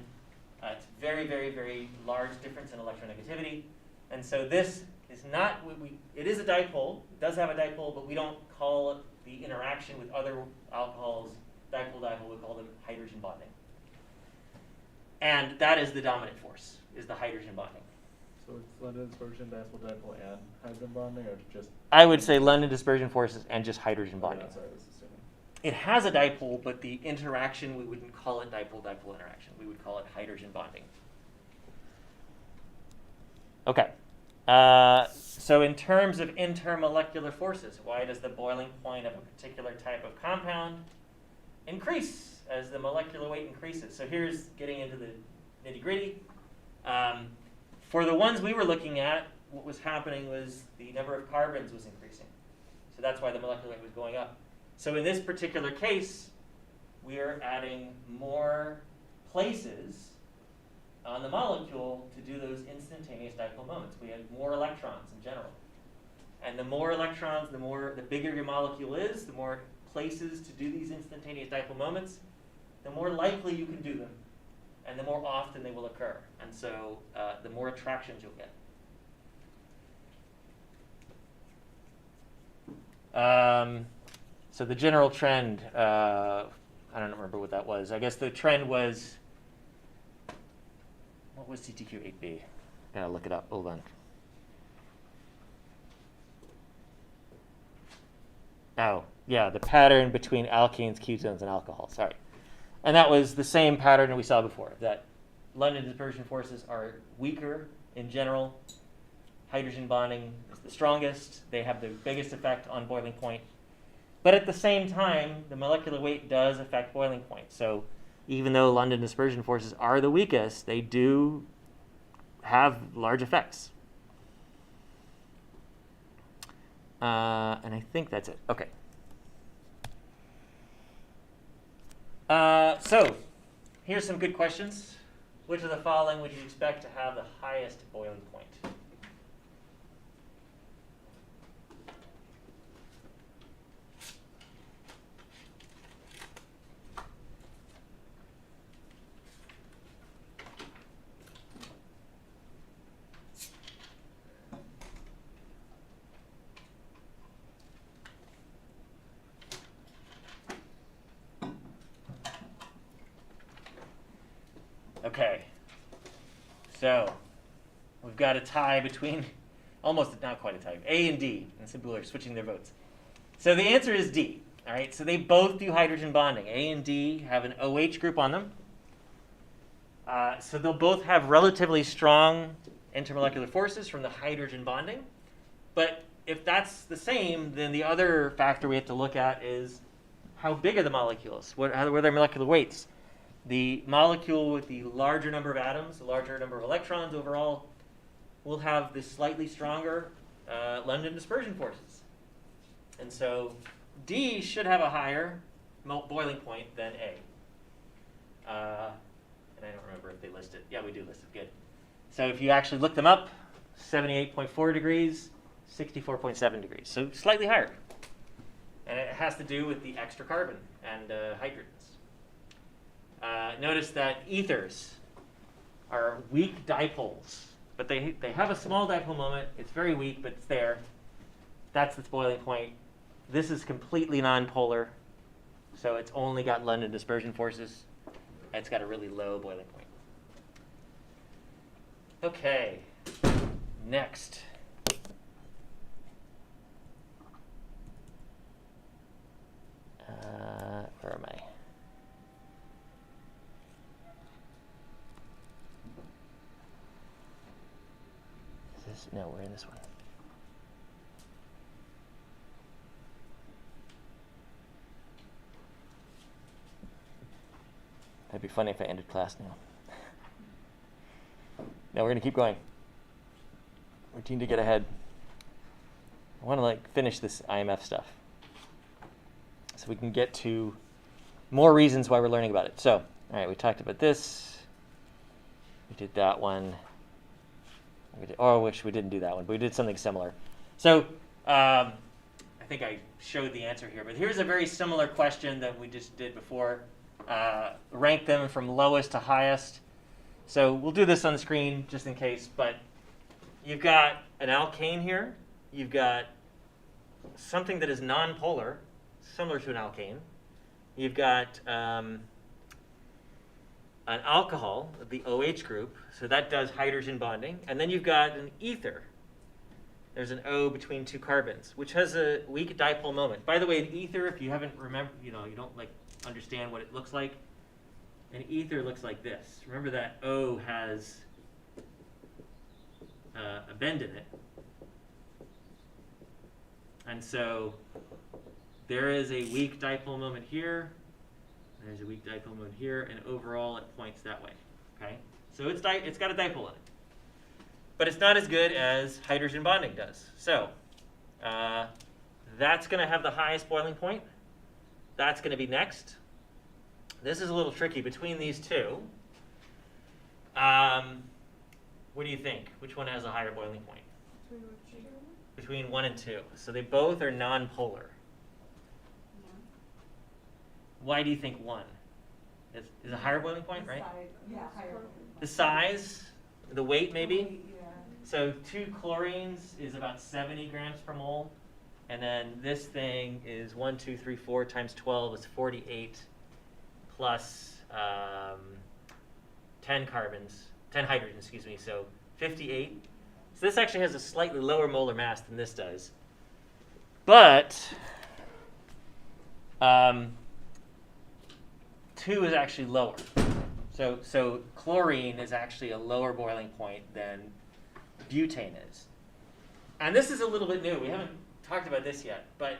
It's very, very, very large difference in electronegativity. And so this is not, it is a dipole. It does have a dipole, but we don't call it the interaction with other alcohols dipole-dipole. We call them hydrogen bonding. And that is the dominant force, is the hydrogen bonding. So it's London dispersion, dipole-dipole, and hydrogen bonding, or just? I would say London dispersion forces and just hydrogen bonding. Okay, sorry, I was assuming. It has a dipole, but the interaction, we wouldn't call it dipole-dipole interaction. We would call it hydrogen bonding. Okay. So in terms of intermolecular forces, why does the boiling point of a particular type of compound increase as the molecular weight increases? So here's getting into the nitty-gritty. For the ones we were looking at, what was happening was the number of carbons was increasing. So that's why the molecular weight was going up. So in this particular case, we are adding more places on the molecule to do those instantaneous dipole moments. We have more electrons in general. And the more electrons, the bigger your molecule is, the more places to do these instantaneous dipole moments, the more likely you can do them, and the more often they will occur. And so the more attractions you'll get. So the general trend, I don't remember what that was. I guess the trend was, what was CTQ8b? Gotta look it up, hold on. Oh, yeah, the pattern between alkanes, ketones, and alcohols, sorry. And that was the same pattern that we saw before, that London dispersion forces are weaker in general. Hydrogen bonding is the strongest. They have the biggest effect on boiling point. But at the same time, the molecular weight does affect boiling point. So even though London dispersion forces are the weakest, they do have large effects. And I think that's it. Okay. So here's some good questions. Which of the following would you expect to have the highest boiling point? Okay, so we've got a tie between, almost not quite a tie, A and D, and some people are switching their votes. So the answer is D, all right? So they both do hydrogen bonding. A and D have an OH group on them. So they'll both have relatively strong intermolecular forces from the hydrogen bonding. But if that's the same, then the other factor we have to look at is how big are the molecules? What are their molecular weights? The molecule with the larger number of atoms, the larger number of electrons overall, will have the slightly stronger London dispersion forces. And so D should have a higher boiling point than A. And I don't remember if they list it. Yeah, we do list it. Good. So if you actually look them up, 78.4 degrees, 64.7 degrees. So slightly higher. And it has to do with the extra carbon and hydrogens. Notice that ethers are weak dipoles, but they have a small dipole moment. It's very weak, but it's there. That's its boiling point. This is completely nonpolar, so it's only got London dispersion forces. It's got a really low boiling point. Okay, next. Where am I? Is this? No, we're in this one. That'd be funny if I ended class now. No, we're going to keep going. Routine to get ahead. I want to finish this IMF stuff so we can get to more reasons why we're learning about it. So, all right, we talked about this. We did that one. I wish we didn't do that one, but we did something similar. So, I think I showed the answer here, but here's a very similar question that we just did before. Rank them from lowest to highest. So we'll do this on the screen just in case, but you've got an alkane here. You've got something that is nonpolar, similar to an alkane. You've got an alcohol, the OH group, so that does hydrogen bonding. And then you've got an ether. There's an O between two carbons, which has a weak dipole moment. By the way, an ether, if you haven't remembered, you don't understand what it looks like, an ether looks like this. Remember that O has a bend in it. And so there is a weak dipole moment here. There's a weak dipole moment here, and overall it points that way. Okay? So it's got a dipole in it. But it's not as good as hydrogen bonding does. So that's going to have the highest boiling point. That's going to be next. This is a little tricky between these two. What do you think? Which one has a higher boiling point? Between 1 and 2. So they both are nonpolar. Why do you think 1? Is a higher boiling point, right? Yeah, higher. The size, the weight maybe? Yeah. So 2 chlorines is about 70 grams per mole. And then this thing is 1, 2, 3, 4 times 12 is 48 plus 10 hydrogens, excuse me, so 58. So this actually has a slightly lower molar mass than this does. But 2 is actually lower. So chlorine is actually a lower boiling point than butane is. And this is a little bit new. We haven't talked about this yet, but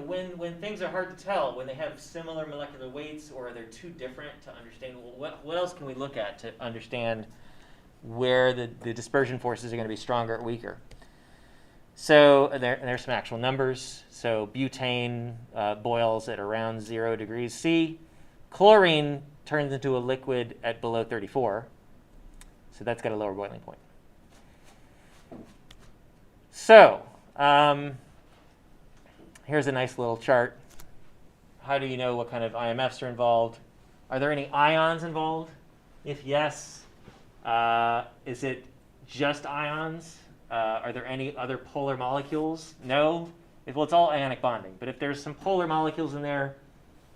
when things are hard to tell, when they have similar molecular weights or they're too different to understand, well, what else can we look at to understand where the dispersion forces are going to be stronger or weaker? So there's some actual numbers. So butane boils at around 0 degrees C. Chlorine turns into a liquid at below 34. So that's got a lower boiling point. So here's a nice little chart. How do you know what kind of IMFs are involved? Are there any ions involved? If yes, is it just ions? Are there any other polar molecules? No. Well, it's all ionic bonding. But if there's some polar molecules in there,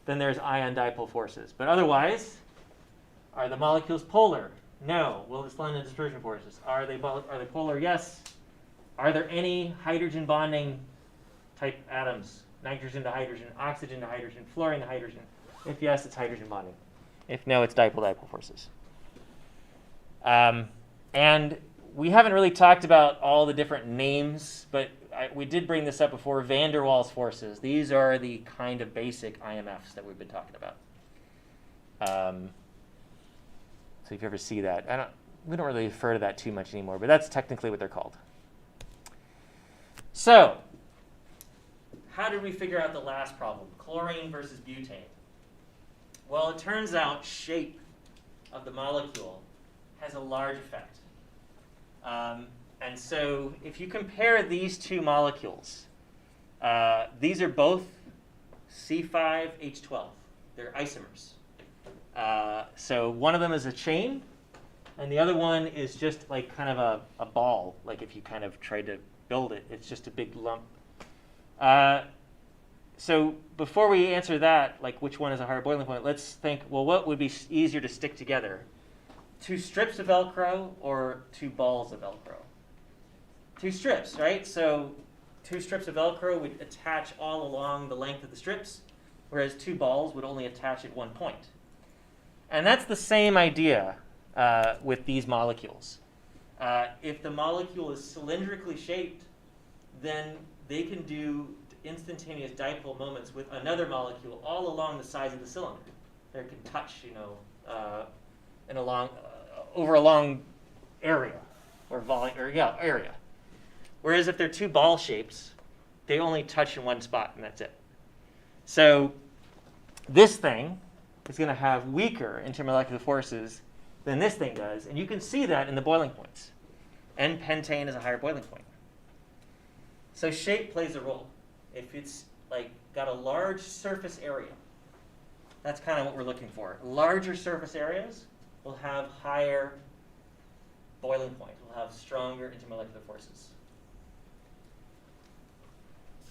then there's ion dipole forces. But otherwise, are the molecules polar? No. Well, it's London dispersion forces. Are they polar? Yes. Are there any hydrogen bonding type atoms? Nitrogen to hydrogen, oxygen to hydrogen, fluorine to hydrogen. If yes, it's hydrogen bonding. If no, it's dipole forces. And we haven't really talked about all the different names, but we did bring this up before, van der Waals forces. These are the kind of basic IMFs that we've been talking about. So if you ever see that, we don't really refer to that too much anymore, but that's technically what they're called. So, how did we figure out the last problem, chlorine versus butane? Well, it turns out shape of the molecule has a large effect. And so if you compare these two molecules, these are both C5H12. They're isomers. So one of them is a chain, and the other one is just like kind of a ball, like if you kind of tried to build it. It's just a big lump. So before we answer that, like which one is a higher boiling point, let's think, well, what would be easier to stick together? 2 strips of Velcro or 2 balls of Velcro? 2 strips, right? So 2 strips of Velcro would attach all along the length of the strips, whereas 2 balls would only attach at one point. And that's the same idea with these molecules. If the molecule is cylindrically shaped, then they can do instantaneous dipole moments with another molecule all along the sides of the cylinder. They can touch, over a long area or volume area. Whereas if they're 2 ball shapes, they only touch in one spot and that's it. So this thing is going to have weaker intermolecular forces than this thing does, and you can see that in the boiling points. N-pentane is a higher boiling point. So shape plays a role. If it's like got a large surface area, that's kind of what we're looking for. Larger surface areas will have higher boiling point, will have stronger intermolecular forces.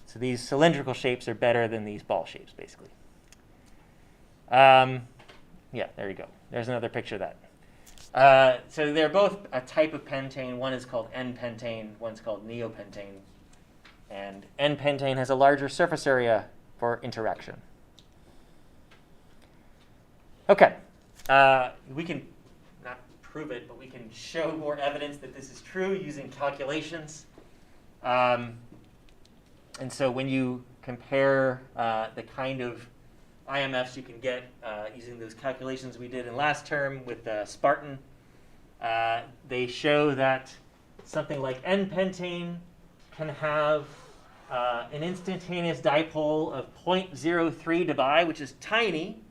So these cylindrical shapes are better than these ball shapes, basically. Yeah, there you go. There's another picture of that. So they're both a type of pentane. One is called N-pentane, one's called neopentane. And N-pentane has a larger surface area for interaction. Okay, we can not prove it, but we can show more evidence that this is true using calculations. And so when you compare the kind of IMFs you can get using those calculations we did in last term with Spartan, they show that something like N-pentane can have an instantaneous dipole of 0.03 dBi, which is tiny,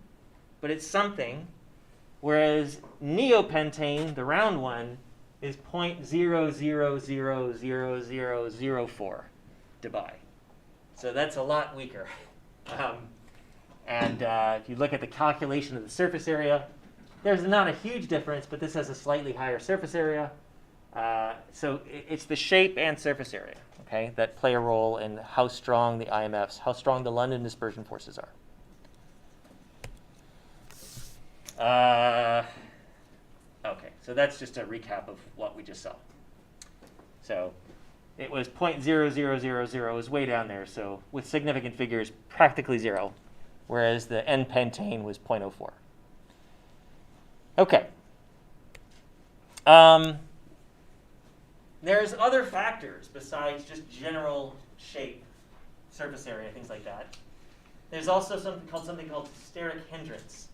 but it's something, whereas neopentane, the round one, is 0.000004 dBi. So that's a lot weaker. If you look at the calculation of the surface area, there's not a huge difference, but this has a slightly higher surface area. So it's the shape and surface area, okay, that play a role in how strong the IMFs, how strong the London dispersion forces are. Okay, so that's just a recap of what we just saw. So it was 0.0000, it was way down there, so with significant figures, practically 0, whereas the N-pentane was 0.04. Okay. There's other factors besides just general shape, surface area, things like that. There's also something called steric hindrance.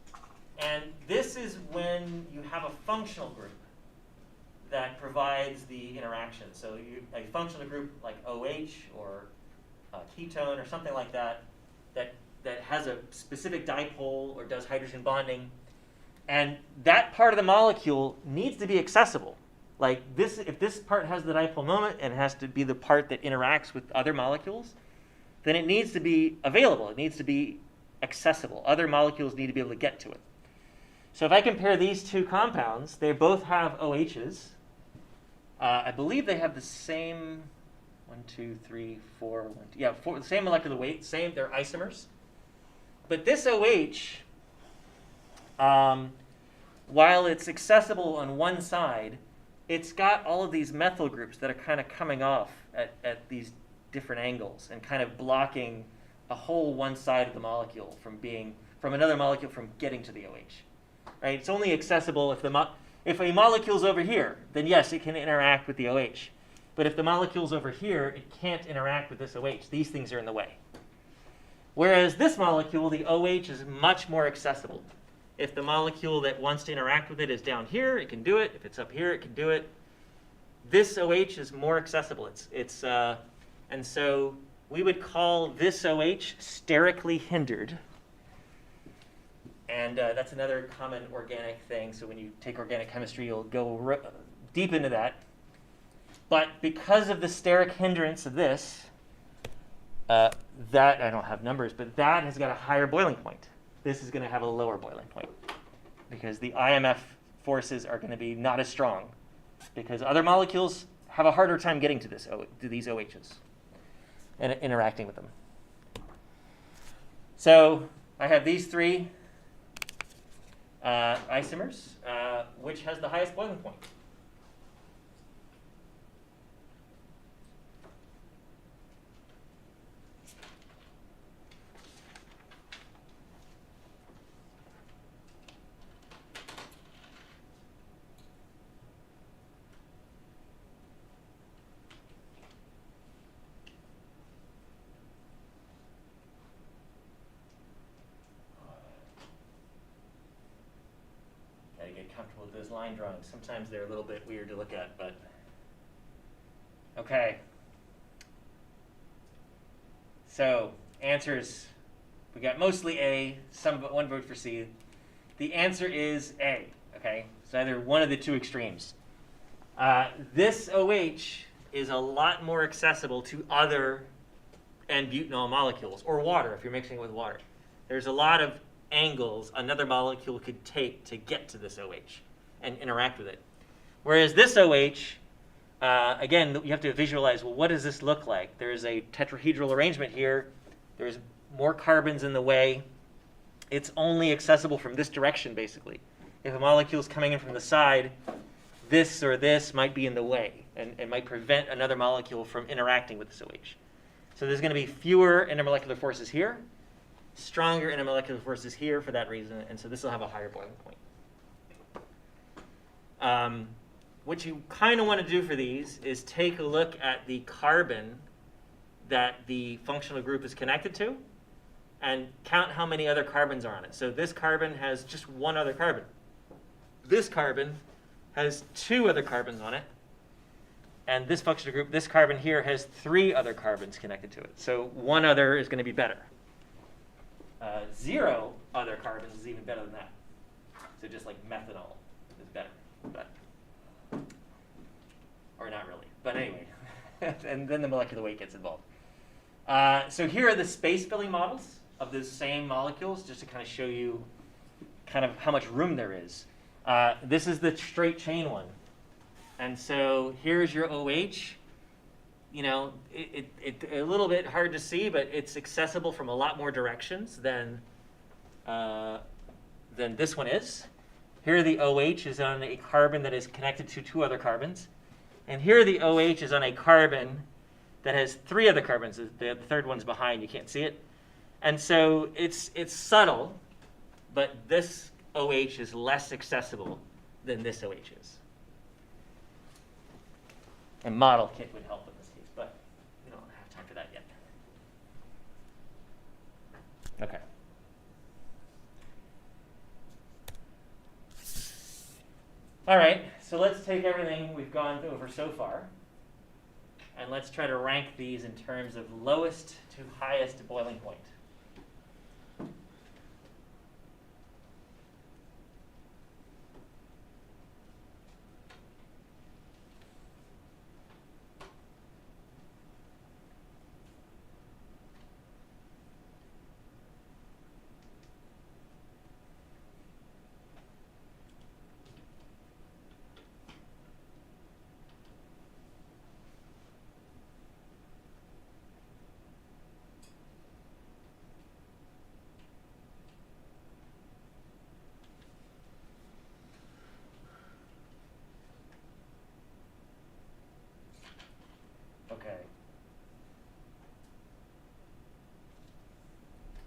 And this is when you have a functional group that provides the interaction. So a functional group like OH or a ketone or something like that, that has a specific dipole or does hydrogen bonding. And that part of the molecule needs to be accessible. Like this, if this part has the dipole moment and it has to be the part that interacts with other molecules, then it needs to be available. It needs to be accessible. Other molecules need to be able to get to it. So if I compare these two compounds, they both have OHs. I believe they have the same 4, the same molecular weight, they're isomers. But this OH, while it's accessible on one side, it's got all of these methyl groups that are kind of coming off at these different angles and kind of blocking a whole one side of the molecule from another molecule from getting to the OH. Right? It's only accessible if a molecule's over here, then yes, it can interact with the OH. But if the molecule's over here, it can't interact with this OH. These things are in the way. Whereas this molecule, the OH, is much more accessible. If the molecule that wants to interact with it is down here, it can do it. If it's up here, it can do it. This OH is more accessible. And so we would call this OH sterically hindered. And that's another common organic thing. So when you take organic chemistry, you'll go deep into that. But because of the steric hindrance of this, that, I don't have numbers, but that has got a higher boiling point. This is going to have a lower boiling point because the IMF forces are going to be not as strong because other molecules have a harder time getting to these OHs and interacting with them. So I have these three isomers. Which has the highest boiling point? Comfortable with those line drawings. Sometimes they're a little bit weird to look at, but okay. So answers, we got mostly A, one vote for C. The answer is A. Okay, it's either one of the two extremes. This OH is a lot more accessible to other N-butanol molecules or water if you're mixing it with water. There's a lot of angles another molecule could take to get to this OH and interact with it. Whereas this OH, again, you have to visualize, well, what does this look like? There's a tetrahedral arrangement here. There's more carbons in the way. It's only accessible from this direction, basically. If a molecule is coming in from the side, this or this might be in the way and might prevent another molecule from interacting with this OH. So there's going to be fewer intermolecular forces here, stronger intermolecular forces here for that reason, and so this will have a higher boiling point. What you kind of want to do for these is take a look at the carbon that the functional group is connected to and count how many other carbons are on it. So this carbon has just one other carbon. This carbon has two other carbons on it. And this functional group, this carbon here, has three other carbons connected to it. So one other is going to be better. Zero other carbons is even better than that. So just like methanol is better, but or not really. But anyway, and then the molecular weight gets involved. So here are the space filling models of those same molecules, just to kind of show you kind of how much room there is. This is the straight chain one, and so here's your OH. You know, it's a little bit hard to see, but it's accessible from a lot more directions than this one is. Here the OH is on a carbon that is connected to two other carbons. And here the OH is on a carbon that has three other carbons. The third one's behind, you can't see it. And so it's subtle, but this OH is less accessible than this OH is. And model kit would help in this case, but we don't have time for that yet. Okay. All right, so let's take everything we've gone over so far, and let's try to rank these in terms of lowest to highest boiling point.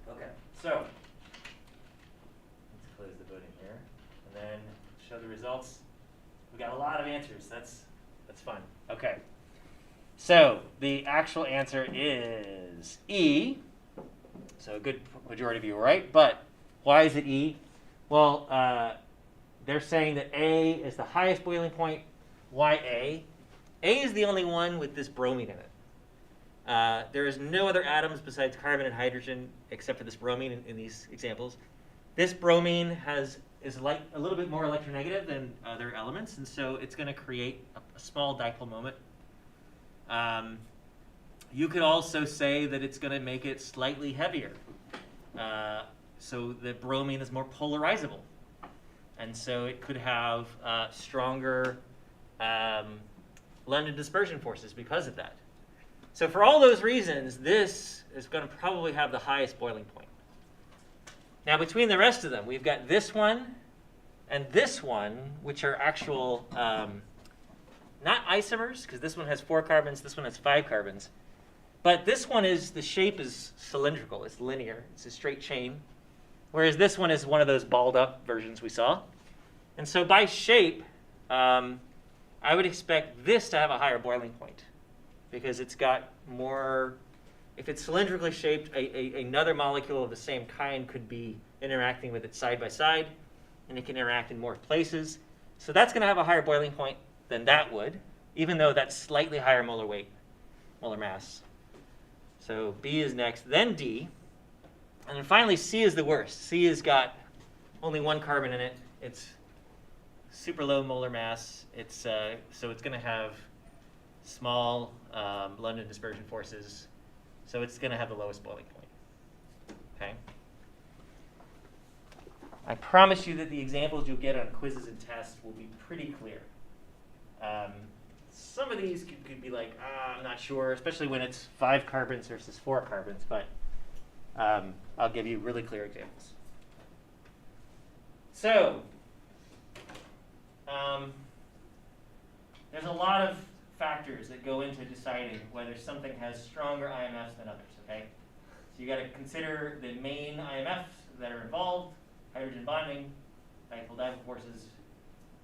Okay, so let's close the voting here, and then show the results. We got a lot of answers. That's fun. Okay, So the actual answer is E. So a good majority of you are right. But why is it E? Well, they're saying that A is the highest boiling point. Why A? A is the only one with this bromine in it. There is no other atoms besides carbon and hydrogen except for this bromine in these examples. This bromine is like a little bit more electronegative than other elements, and so it's going to create a small dipole moment. You could also say that it's going to make it slightly heavier, so the bromine is more polarizable, and so it could have stronger London dispersion forces because of that. So for all those reasons, this is going to probably have the highest boiling point. Now between the rest of them, we've got this one and this one, which are actual, not isomers, because this one has 4 carbons, this one has 5 carbons. But this one the shape is cylindrical, it's linear, it's a straight chain. Whereas this one is one of those balled up versions we saw. And so by shape, I would expect this to have a higher boiling point because it's got more, if it's cylindrically shaped, another molecule of the same kind could be interacting with it side by side, and it can interact in more places. So that's going to have a higher boiling point than that would, even though that's slightly higher molar weight, molar mass. So B is next, then D. And then finally, C is the worst. C has got only 1 carbon in it. It's super low molar mass. It's so it's going to have small London dispersion forces. So it's going to have the lowest boiling point. Okay. I promise you that the examples you'll get on quizzes and tests will be pretty clear. Some of these could be like, I'm not sure, especially when it's 5 carbons versus 4 carbons, but I'll give you really clear examples. So, there's a lot of factors that go into deciding whether something has stronger IMFs than others, okay? So you got to consider the main IMFs that are involved, hydrogen bonding, dipole-dipole forces,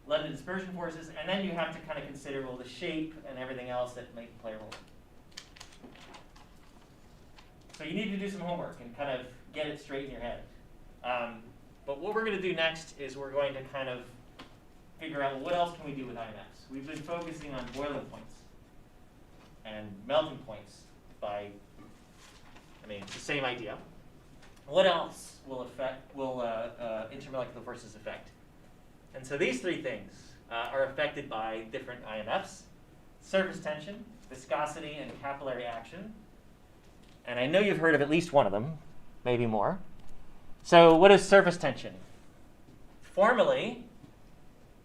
London dispersion forces, and then you have to kind of consider, well, the shape and everything else that might play a role. So you need to do some homework and kind of get it straight in your head. But what we're going to do next is we're going to kind of figure out, well, what else can we do with IMFs? We've been focusing on boiling points and melting points it's the same idea. What else will intermolecular forces affect? And so these 3 things are affected by different IMFs: surface tension, viscosity, and capillary action. And I know you've heard of at least one of them, maybe more. So what is surface tension? Formally,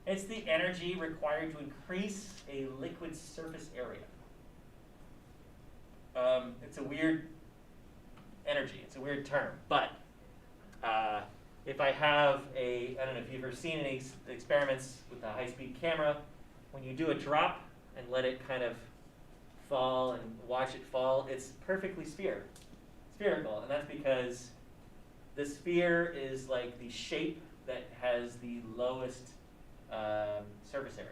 it's the energy required to increase a liquid's surface area. It's a weird energy. It's a weird term. But if I have I don't know if you've ever seen any experiments with a high-speed camera, when you do a drop and let it kind of fall and watch it fall, it's perfectly spherical. And that's because the sphere is like the shape that has the lowest surface area.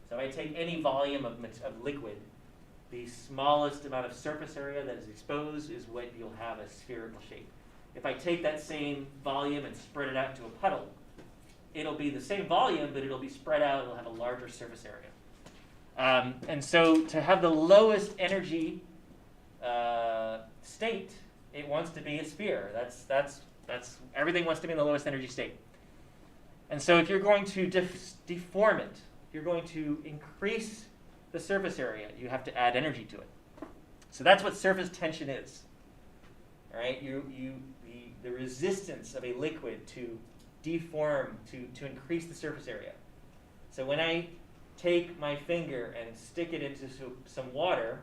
So if I take any volume of liquid, the smallest amount of surface area that is exposed is what you'll have a spherical shape. If I take that same volume and spread it out into a puddle, it'll be the same volume, but it'll be spread out, it'll have a larger surface area. And so to have the lowest energy state, it wants to be a sphere. That's everything wants to be in the lowest energy state. And so if you're going to deform it, if you're going to increase the surface area, you have to add energy to it. So that's what surface tension is. All right, the resistance of a liquid to deform, to increase the surface area. So when I take my finger and stick it into some water,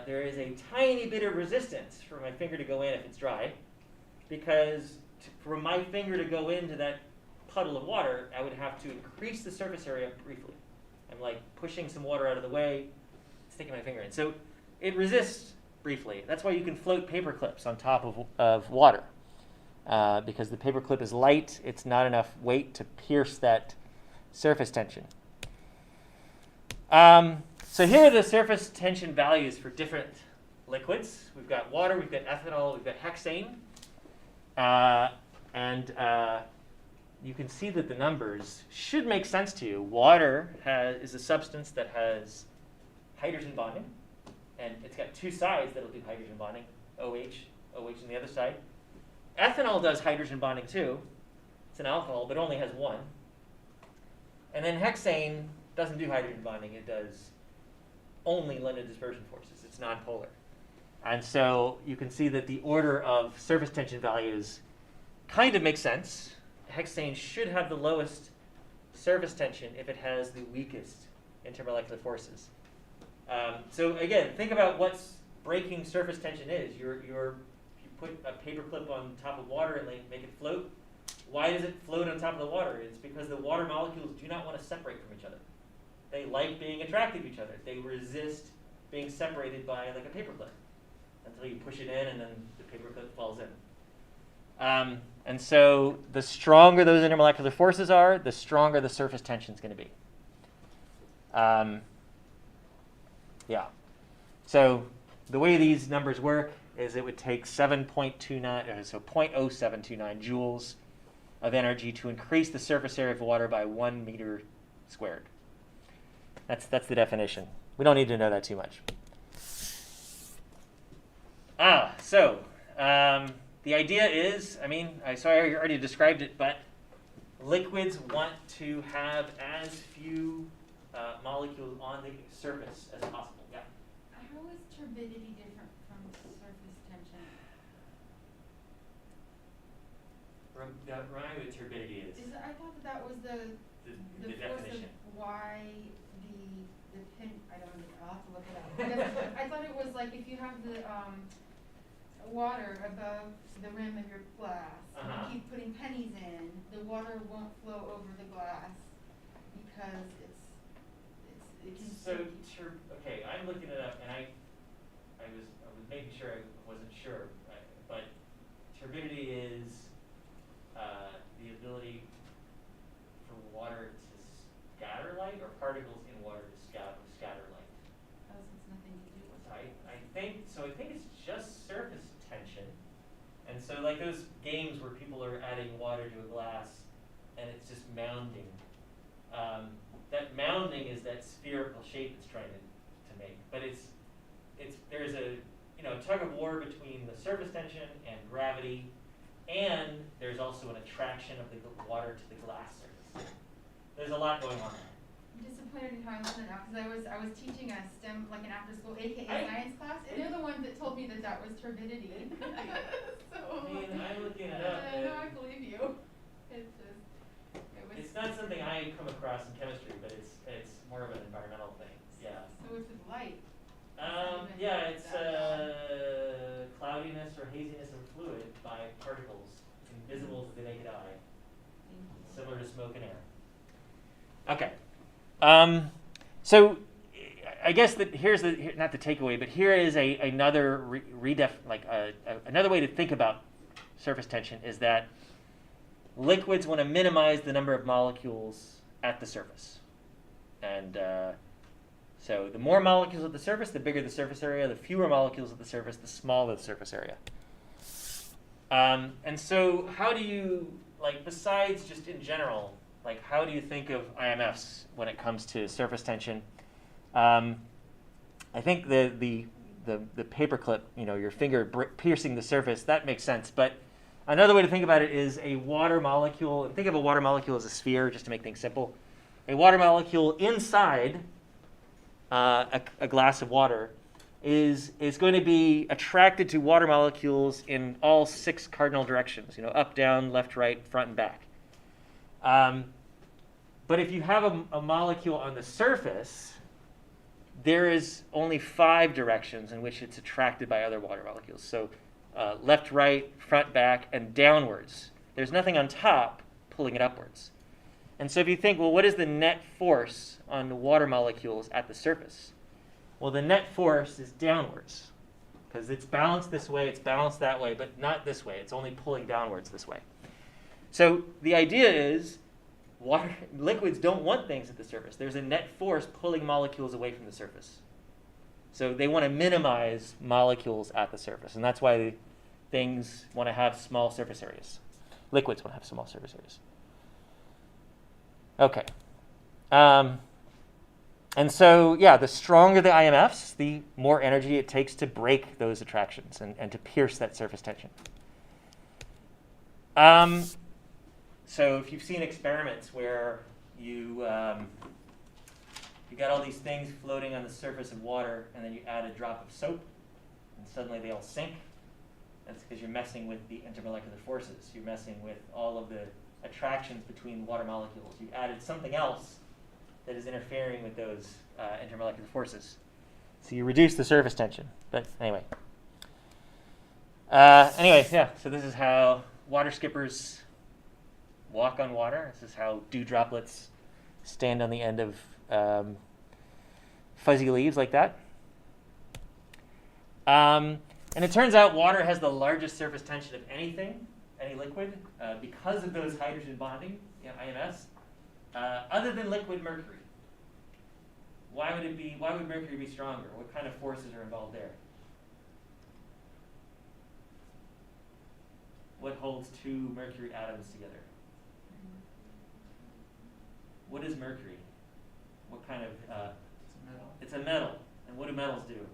there is a tiny bit of resistance for my finger to go in if it's dry, because for my finger to go into that puddle of water, I would have to increase the surface area briefly. I'm like pushing some water out of the way, sticking my finger in. So it resists briefly. That's why you can float paper clips on top of water, because the paper clip is light. It's not enough weight to pierce that surface tension. So here are the surface tension values for different liquids. We've got water, we've got ethanol, we've got hexane. You can see that the numbers should make sense to you. Water is a substance that has hydrogen bonding, and it's got two sides that'll do hydrogen bonding, OH on the other side. Ethanol does hydrogen bonding too. It's an alcohol, but only has one. And then hexane doesn't do hydrogen bonding. It does only limited dispersion forces. It's nonpolar. And so you can see that the order of surface tension values kind of makes sense. Hexane should have the lowest surface tension if it has the weakest intermolecular forces. So again, think about what's breaking surface tension is. You put a paper clip on top of water and make it float. Why does it float on top of the water? It's because the water molecules do not want to separate from each other. They like being attracted to each other. They resist being separated by like a paper clip until you push it in and then the paper clip falls in. And so the stronger those intermolecular forces are, the stronger the surface tension is going to be. Yeah. So the way these numbers work is it would take 0.0729 joules of energy to increase the surface area of water by 1 meter squared. That's the definition. We don't need to know that too much. The idea is, I already described it, but liquids want to have as few molecules on the surface as possible. Yeah. How is turbidity different from surface tension? Remind me what turbidity is. I thought that was the force definition. of why the pin. I'll have to look it up. Because I thought it was like if you have the water above the rim of your glass, and you keep putting pennies in, the water won't flow over the glass because it can. Okay, I'm looking it up, and I was making sure I wasn't sure, but turbidity is the ability for water to scatter light, or particles in water to scatter light. Oh, so it's nothing to do with I think it's just surface tension, and so like those games where people are adding water to a glass, and it's just mounding. That mounding is that spherical shape it's trying to make, but there's a tug of war between the surface tension and gravity, and there's also an attraction of the water to the glass surface. There's a lot going on there. I'm disappointed in how I listen now because I was teaching a STEM, like an after school, aka science class, and they're the ones that told me that was turbidity. I'm looking it up. No, I believe you. It's not something I come across in chemistry, but it's more of an environmental thing. Yeah. So it's with light. It's cloudiness or haziness of fluid by particles invisible to the naked eye, similar to smoke and air. Okay. So I guess that here's not the takeaway, but here is another another way to think about surface tension is that liquids want to minimize the number of molecules at the surface. And so the more molecules at the surface, the bigger the surface area. The fewer molecules at the surface, the smaller the surface area. And so how do you, besides just in general, how do you think of IMFs when it comes to surface tension? I think the paperclip, your finger piercing the surface, that makes sense. But another way to think about it is a water molecule. Think of a water molecule as a sphere, just to make things simple. A water molecule inside a glass of water is going to be attracted to water molecules in all 6 cardinal directions, up, down, left, right, front, and back. But if you have a molecule on the surface, there is only 5 directions in which it's attracted by other water molecules. So left, right, front, back, and downwards. There's nothing on top pulling it upwards. And so if you think, well, what is the net force on the water molecules at the surface? Well, the net force is downwards, because it's balanced this way, it's balanced that way, but not this way. It's only pulling downwards this way. So the idea is liquids don't want things at the surface. There's a net force pulling molecules away from the surface. So they want to minimize molecules at the surface, and that's why things want to have small surface areas. Liquids want to have small surface areas. Okay. And so, yeah, the stronger the IMFs, the more energy it takes to break those attractions and to pierce that surface tension. So if you've seen experiments where you got all these things floating on the surface of water, and then you add a drop of soap, and suddenly they all sink, that's because you're messing with the intermolecular forces. You're messing with all of the attractions between water molecules. You added something else that is interfering with those intermolecular forces. So you reduce the surface tension. But anyway. Yeah, so this is how water skippers walk on water. This is how dew droplets stand on the end of fuzzy leaves like that. And it turns out water has the largest surface tension of anything, any liquid, because of those hydrogen bonding, IMFs, other than liquid mercury. Why would mercury be stronger? What kind of forces are involved there? What holds two mercury atoms together? What is mercury? What kind of, It's a metal. it's a metal. And what do metals do?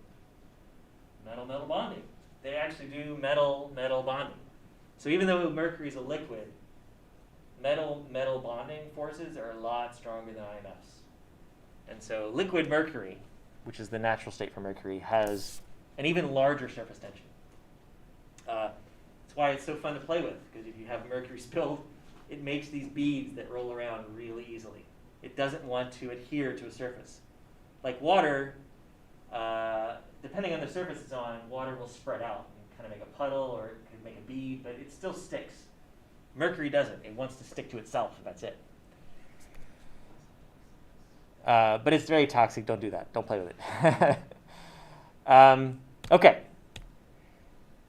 Metal-metal bonding. They actually do metal-metal bonding. So even though mercury is a liquid, metal-metal bonding forces are a lot stronger than IMFs. And so liquid mercury, which is the natural state for mercury, has an even larger surface tension. That's why it's so fun to play with, because if you have mercury spilled, it makes these beads that roll around really easily. It doesn't want to adhere to a surface. Like water, depending on the surface it's on, water will spread out and kind of make a puddle, or it could make a bead, but it still sticks. Mercury doesn't. It wants to stick to itself, and that's it. But it's very toxic. Don't do that. Don't play with it. Okay.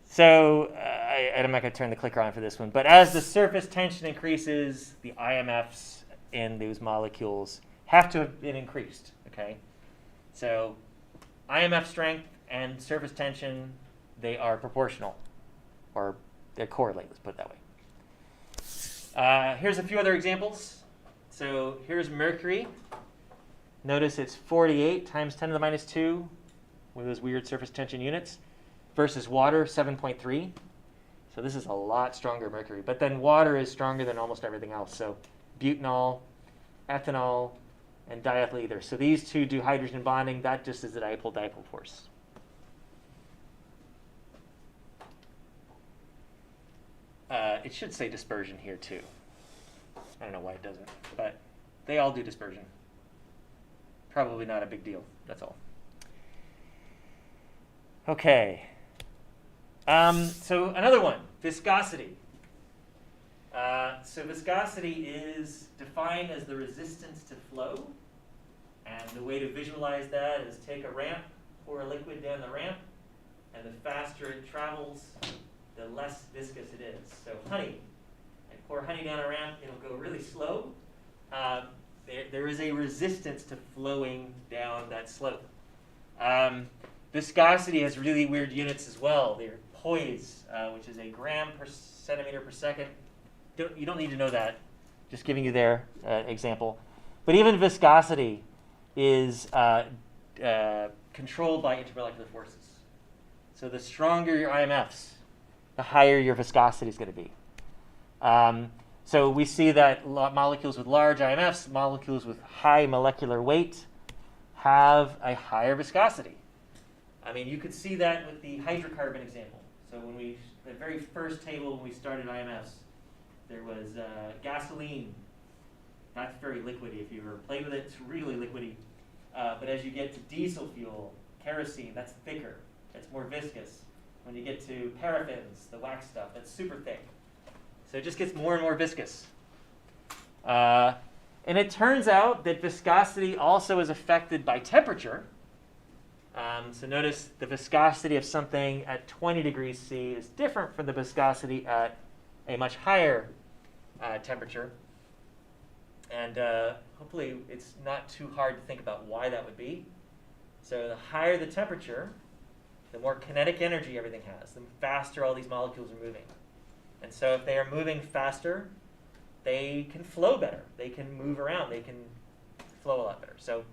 So I'm not going to turn the clicker on for this one. But as the surface tension increases, the IMFs in those molecules have to have been increased. Okay. So IMF strength and surface tension, they are proportional, or they're correlated. Let's put it that way. Here's a few other examples. So here's mercury. Notice it's 48 times 10 to the minus 2 with those weird surface tension units versus water, 7.3. So this is a lot stronger mercury. But then water is stronger than almost everything else. So butanol, ethanol, and diethyl ether. So these two do hydrogen bonding. That just is the dipole-dipole force. It should say dispersion here too. I don't know why it doesn't, but they all do dispersion. Probably not a big deal, that's all. Okay. So another one, viscosity. So viscosity is defined as the resistance to flow. And the way to visualize that is take a ramp, pour a liquid down the ramp, and the faster it travels, the less viscous it is. So honey, I pour honey down a ramp, it'll go really slow. There is a resistance to flowing down that slope. Viscosity has really weird units as well. They're poise, which is a gram per centimeter per second. You don't need to know that. Just giving you their example. But even viscosity is controlled by intermolecular forces. So the stronger your IMFs, the higher your viscosity is going to be. So we see that molecules with large IMFs, molecules with high molecular weight, have a higher viscosity. I mean, you could see that with the hydrocarbon example. So the very first table when we started IMFs, there was gasoline. That's very liquidy. If you ever played with it, it's really liquidy. But as you get to diesel fuel, kerosene, that's thicker. It's more viscous. When you get to paraffins, the wax stuff, that's super thick. So it just gets more and more viscous. And it turns out that viscosity also is affected by temperature. So notice the viscosity of something at 20 degrees C is different from the viscosity at a much higher temperature. And hopefully it's not too hard to think about why that would be. So the higher the temperature, the more kinetic energy everything has, the faster all these molecules are moving. And so if they are moving faster, they can flow better. They can move around. They can flow a lot better. So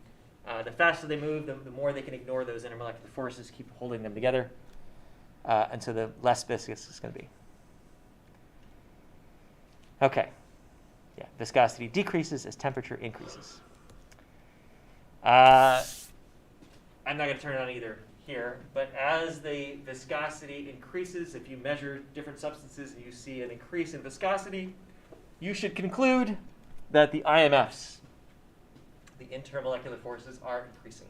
the faster they move, the more they can ignore those intermolecular forces, keep holding them together. And so the less viscous it's going to be. Okay. Yeah, viscosity decreases as temperature increases. I'm not going to turn it on either here, but as the viscosity increases, if you measure different substances and you see an increase in viscosity, you should conclude that the IMFs, the intermolecular forces, are increasing.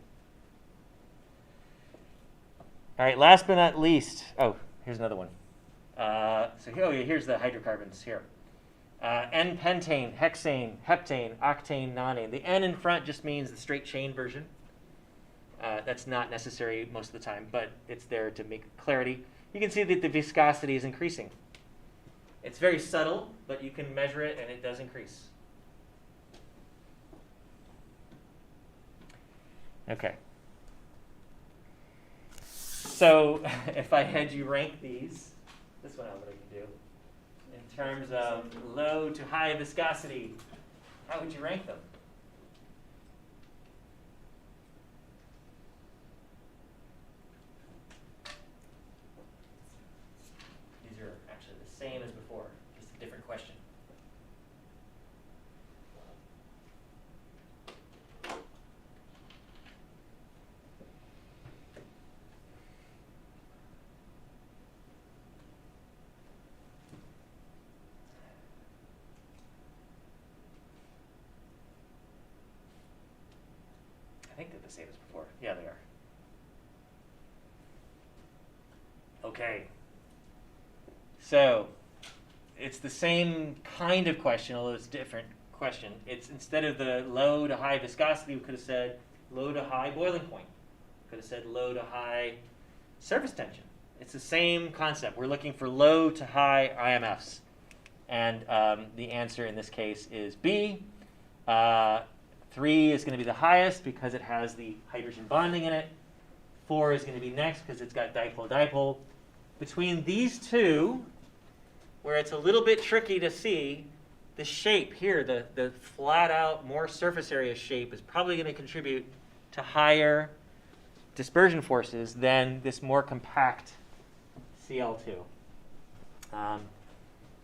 All right, last but not least, oh, here's another one. Here's the hydrocarbons here. N-pentane, hexane, heptane, octane, nonane. The N in front just means the straight chain version. That's not necessary most of the time, but it's there to make clarity. You can see that the viscosity is increasing. It's very subtle, but you can measure it, and it does increase. Okay. So if I had you rank these, this one I'm going to do, in terms of low to high viscosity, how would you rank them? These are actually the same as before, just a different question. I think they're the same as before. Yeah, they are. Okay. So it's the same kind of question, although it's a different question. It's instead of the low to high viscosity, we could have said low to high boiling point. Could have said low to high surface tension. It's the same concept. We're looking for low to high IMFs. And the answer in this case is B. 3 is going to be the highest because it has the hydrogen bonding in it. 4 is going to be next because it's got dipole-dipole. Between these two, where it's a little bit tricky to see, the shape here, the flat-out, more surface area shape, is probably going to contribute to higher dispersion forces than this more compact Cl2.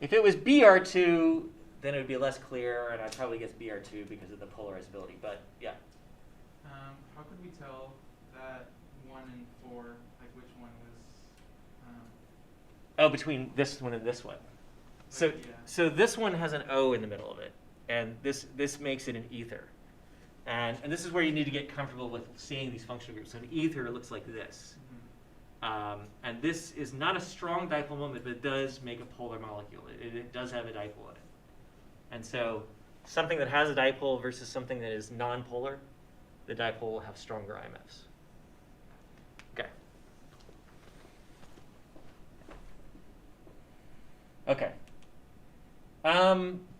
If it was Br2, then it would be less clear, and I'd probably guess Br2 because of the polarizability. But yeah. How could we tell that 1 and 4, like which one was? Oh, between this one and this one. So, yeah. so this one has an O in the middle of it, and this makes it an ether. And this is where you need to get comfortable with seeing these functional groups. So an ether looks like this. And this is not a strong dipole moment, but it does make a polar molecule. It does have a dipole in it. And so something that has a dipole versus something that is nonpolar, the dipole will have stronger IMFs. Okay. Okay.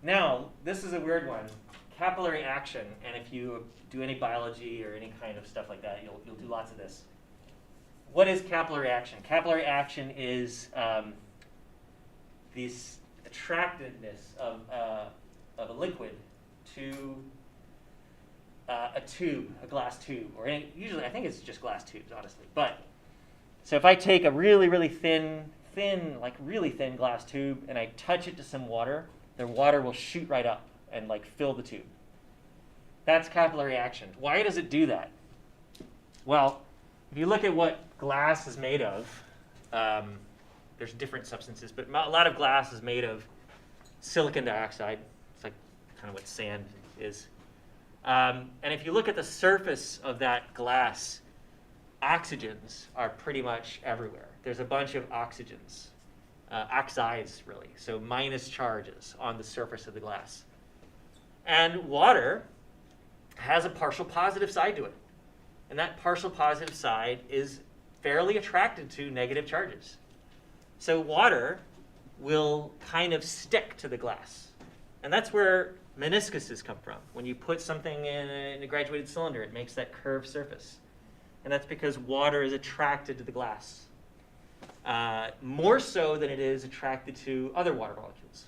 Now, this is a weird one. Capillary action, and if you do any biology or any kind of stuff like that, you'll do lots of this. What is capillary action? Capillary action is this attractiveness of a liquid to a tube, a glass tube, or usually I think it's just glass tubes, honestly. But so if I take a really, really thin, like really thin glass tube, and I touch it to some water, the water will shoot right up and like fill the tube. That's capillary action. Why does it do that? Well, if you look at what glass is made of, there's different substances, but a lot of glass is made of silicon dioxide. It's like kind of what sand is. And if you look at the surface of that glass, oxygens are pretty much everywhere. There's a bunch of oxygens, oxides really, so minus charges on the surface of the glass. And water has a partial positive side to it. And that partial positive side is fairly attracted to negative charges. So water will kind of stick to the glass. And that's where meniscuses come from. When you put something in a graduated cylinder, it makes that curved surface. And that's because water is attracted to the glass, more so than it is attracted to other water molecules.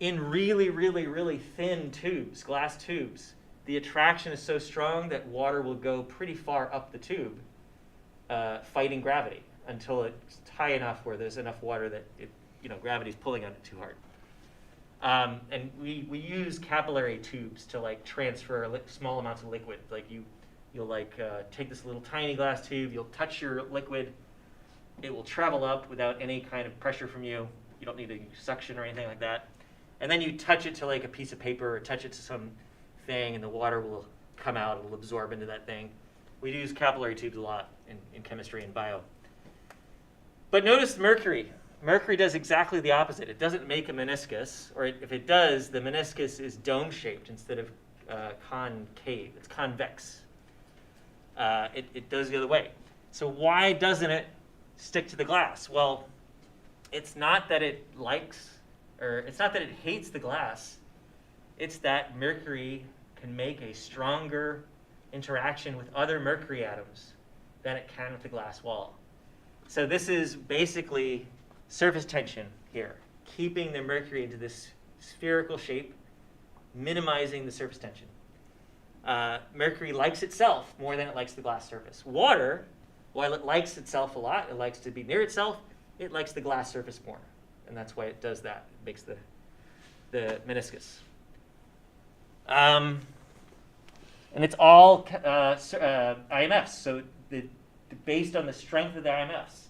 In really, really, really thin tubes, glass tubes, the attraction is so strong that water will go pretty far up the tube, fighting gravity, until it's high enough where there's enough water that gravity's pulling on it too hard. And we use capillary tubes to like transfer small amounts of liquid. Like you'll take this little tiny glass tube, you'll touch your liquid, it will travel up without any kind of pressure from you. You don't need to use suction or anything like that. And then you touch it to like a piece of paper or touch it to some thing, and the water will come out, it will absorb into that thing. We use capillary tubes a lot in chemistry and bio. But notice mercury. Mercury does exactly the opposite. It doesn't make a meniscus, or if it does, the meniscus is dome-shaped instead of concave. It's convex. It does the other way. So why doesn't it stick to the glass? Well, it's not that it likes, or it's not that it hates the glass. It's that mercury can make a stronger interaction with other mercury atoms than it can with the glass wall. So this is basically surface tension here, keeping the mercury into this spherical shape, minimizing the surface tension. Mercury likes itself more than it likes the glass surface. Water, while it likes itself a lot, it likes to be near itself, it likes the glass surface more. And that's why it does that. It makes the meniscus. And it's all IMFs, so based on the strength of the IMFs.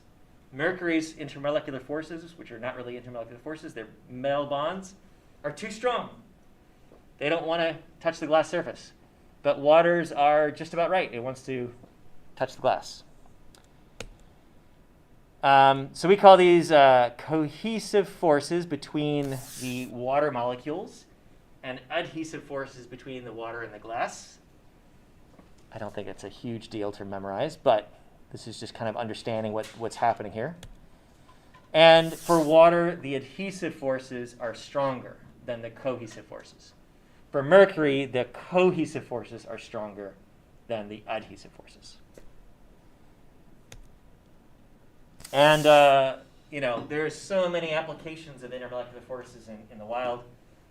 Mercury's intermolecular forces, which are not really intermolecular forces, they're metal bonds, are too strong. They don't want to touch the glass surface. But water's are just about right. It wants to touch the glass. So we call these cohesive forces between the water molecules and adhesive forces between the water and the glass. I don't think it's a huge deal to memorize, but this is just kind of understanding what's happening here. And for water, the adhesive forces are stronger than the cohesive forces. For mercury, the cohesive forces are stronger than the adhesive forces. And, there's so many applications of intermolecular forces in the wild.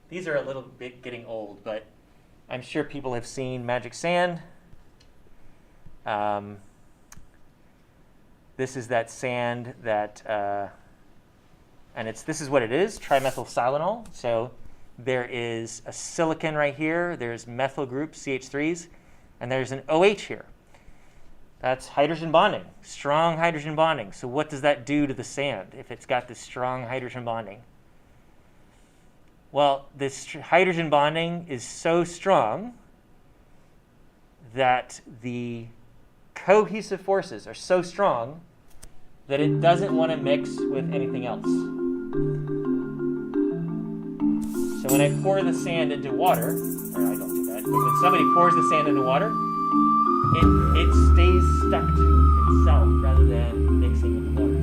These are a little bit getting old, but I'm sure people have seen magic sand. This is that sand that, this is what it is, trimethylsilanol. So there is a silicon right here, there's methyl group, CH3s, and there's an OH here. That's hydrogen bonding, strong hydrogen bonding. So what does that do to the sand if it's got this strong hydrogen bonding? Well, this hydrogen bonding is so strong that the cohesive forces are so strong that it doesn't want to mix with anything else. So when I pour the sand into water, or I don't do that, but when somebody pours the sand into water, it stays stuck to itself rather than mixing with the water.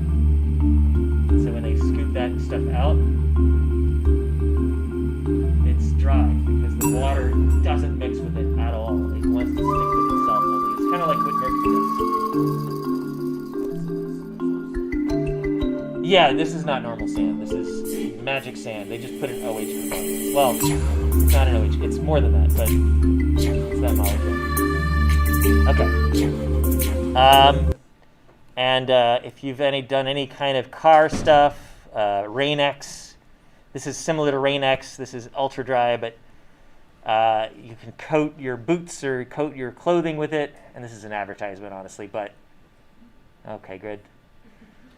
So when they scoop that stuff out, it's dry because the water doesn't mix with it at all. It wants to stick with itself only. It's kind of like what mercury does. Yeah, this is not normal sand. This is magic sand. They just put an OH in the bottom. Well, it's not an OH. It's more than that, but it's that molecule. Okay. And if you've done any kind of car stuff, Rain-X, this is similar to Rain-X. This is ultra dry, but you can coat your boots or coat your clothing with it. And this is an advertisement, honestly, but okay, good.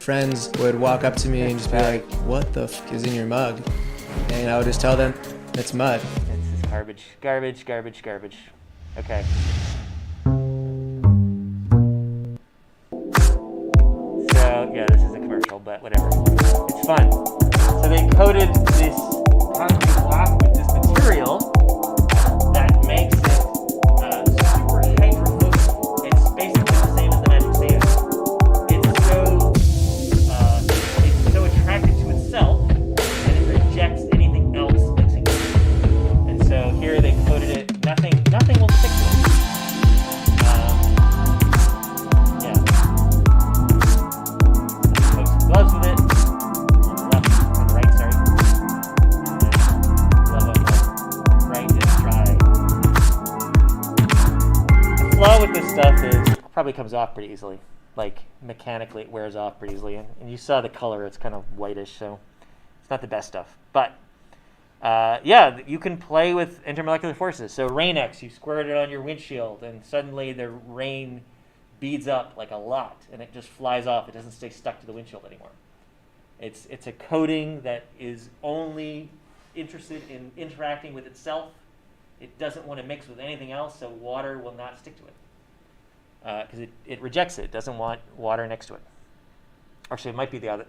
Friends would walk up to me and just be like, "What the f*** is in your mug?" And I would just tell them, "It's mud." It's garbage, garbage, garbage, garbage. Okay. So, yeah, this is a commercial, but whatever. It's fun. So they coated this concrete block with this material that makes it super hydrophobic. It's basically the same as the magic sand. It's so attracted to itself that it rejects anything probably comes off pretty easily. Like mechanically, it wears off pretty easily. And you saw the color; it's kind of whitish, so it's not the best stuff. But yeah, you can play with intermolecular forces. So Rain-X, you squirt it on your windshield, and suddenly the rain beads up like a lot, and it just flies off. It doesn't stay stuck to the windshield anymore. It's a coating that is only interested in interacting with itself. It doesn't want to mix with anything else, so water will not stick to it. Because it rejects it. It doesn't want water next to it. Actually, it might be the other.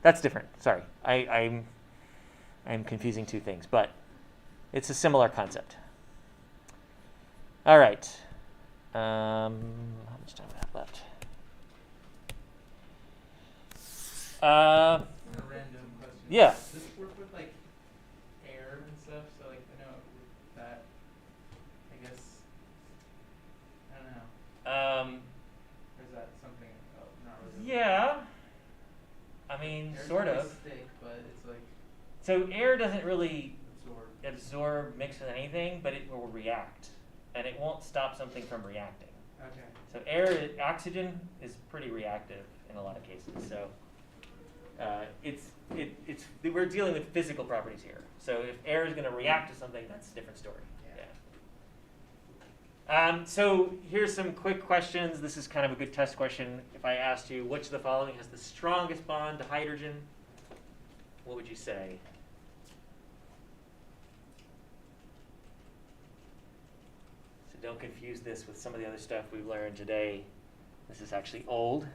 That's different. Sorry. I'm confusing two things, but it's a similar concept. All right. How much time do I have left? A random question. Yeah. Does this work with like air and stuff? So like I know with that, I guess I don't know. Or is that something? Oh, not really. Yeah. I mean, Air's sort really of. Stick, but it's like So air doesn't really absorbed. mix with anything, but it will react, and it won't stop something from reacting. Okay. So oxygen is pretty reactive in a lot of cases. So we're dealing with physical properties here. So if air is going to react to something, that's a different story. Yeah. So here's some quick questions. This is kind of a good test question. If I asked you which of the following has the strongest bond to hydrogen, what would you say? So don't confuse this with some of the other stuff we've learned today. This is actually old.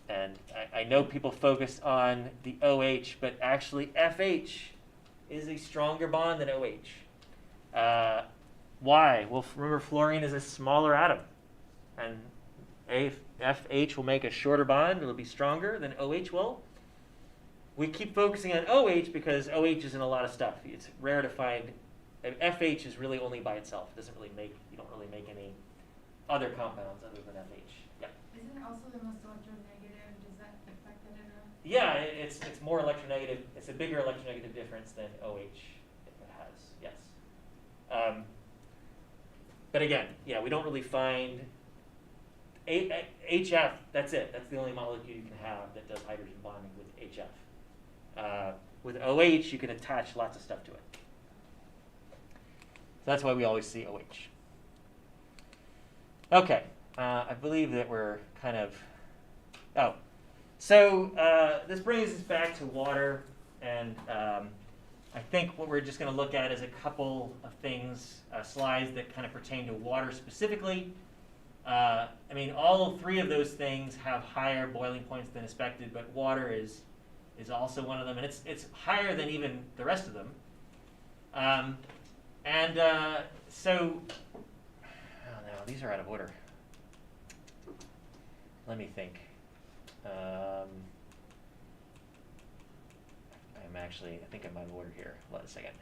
And I know people focus on the OH, but actually FH is a stronger bond than OH. Why? Well, remember fluorine is a smaller atom. And FH will make a shorter bond. It'll be stronger than OH will. We keep focusing on OH because OH is in a lot of stuff. It's rare to find. FH is really only by itself. It doesn't really make, you don't really make any other compounds other than FH. Yeah. Isn't it also the most electronegative? Does that affect it at all? Yeah, it's more electronegative. It's a bigger electronegative difference than OH has. Yes. But again, yeah, we don't really find HF. That's it. That's the only molecule you can have that does hydrogen bonding with HF. With OH, you can attach lots of stuff to it. So that's why we always see OH. Okay, I believe that we're kind of. Oh, so this brings us back to water, and I think what we're just going to look at is a couple of things, slides that kind of pertain to water specifically. I mean, all three of those things have higher boiling points than expected, but water is also one of them, and it's higher than even the rest of them. So, oh no, these are out of order. Let me think. I think I'm out of order here. Hold on a second.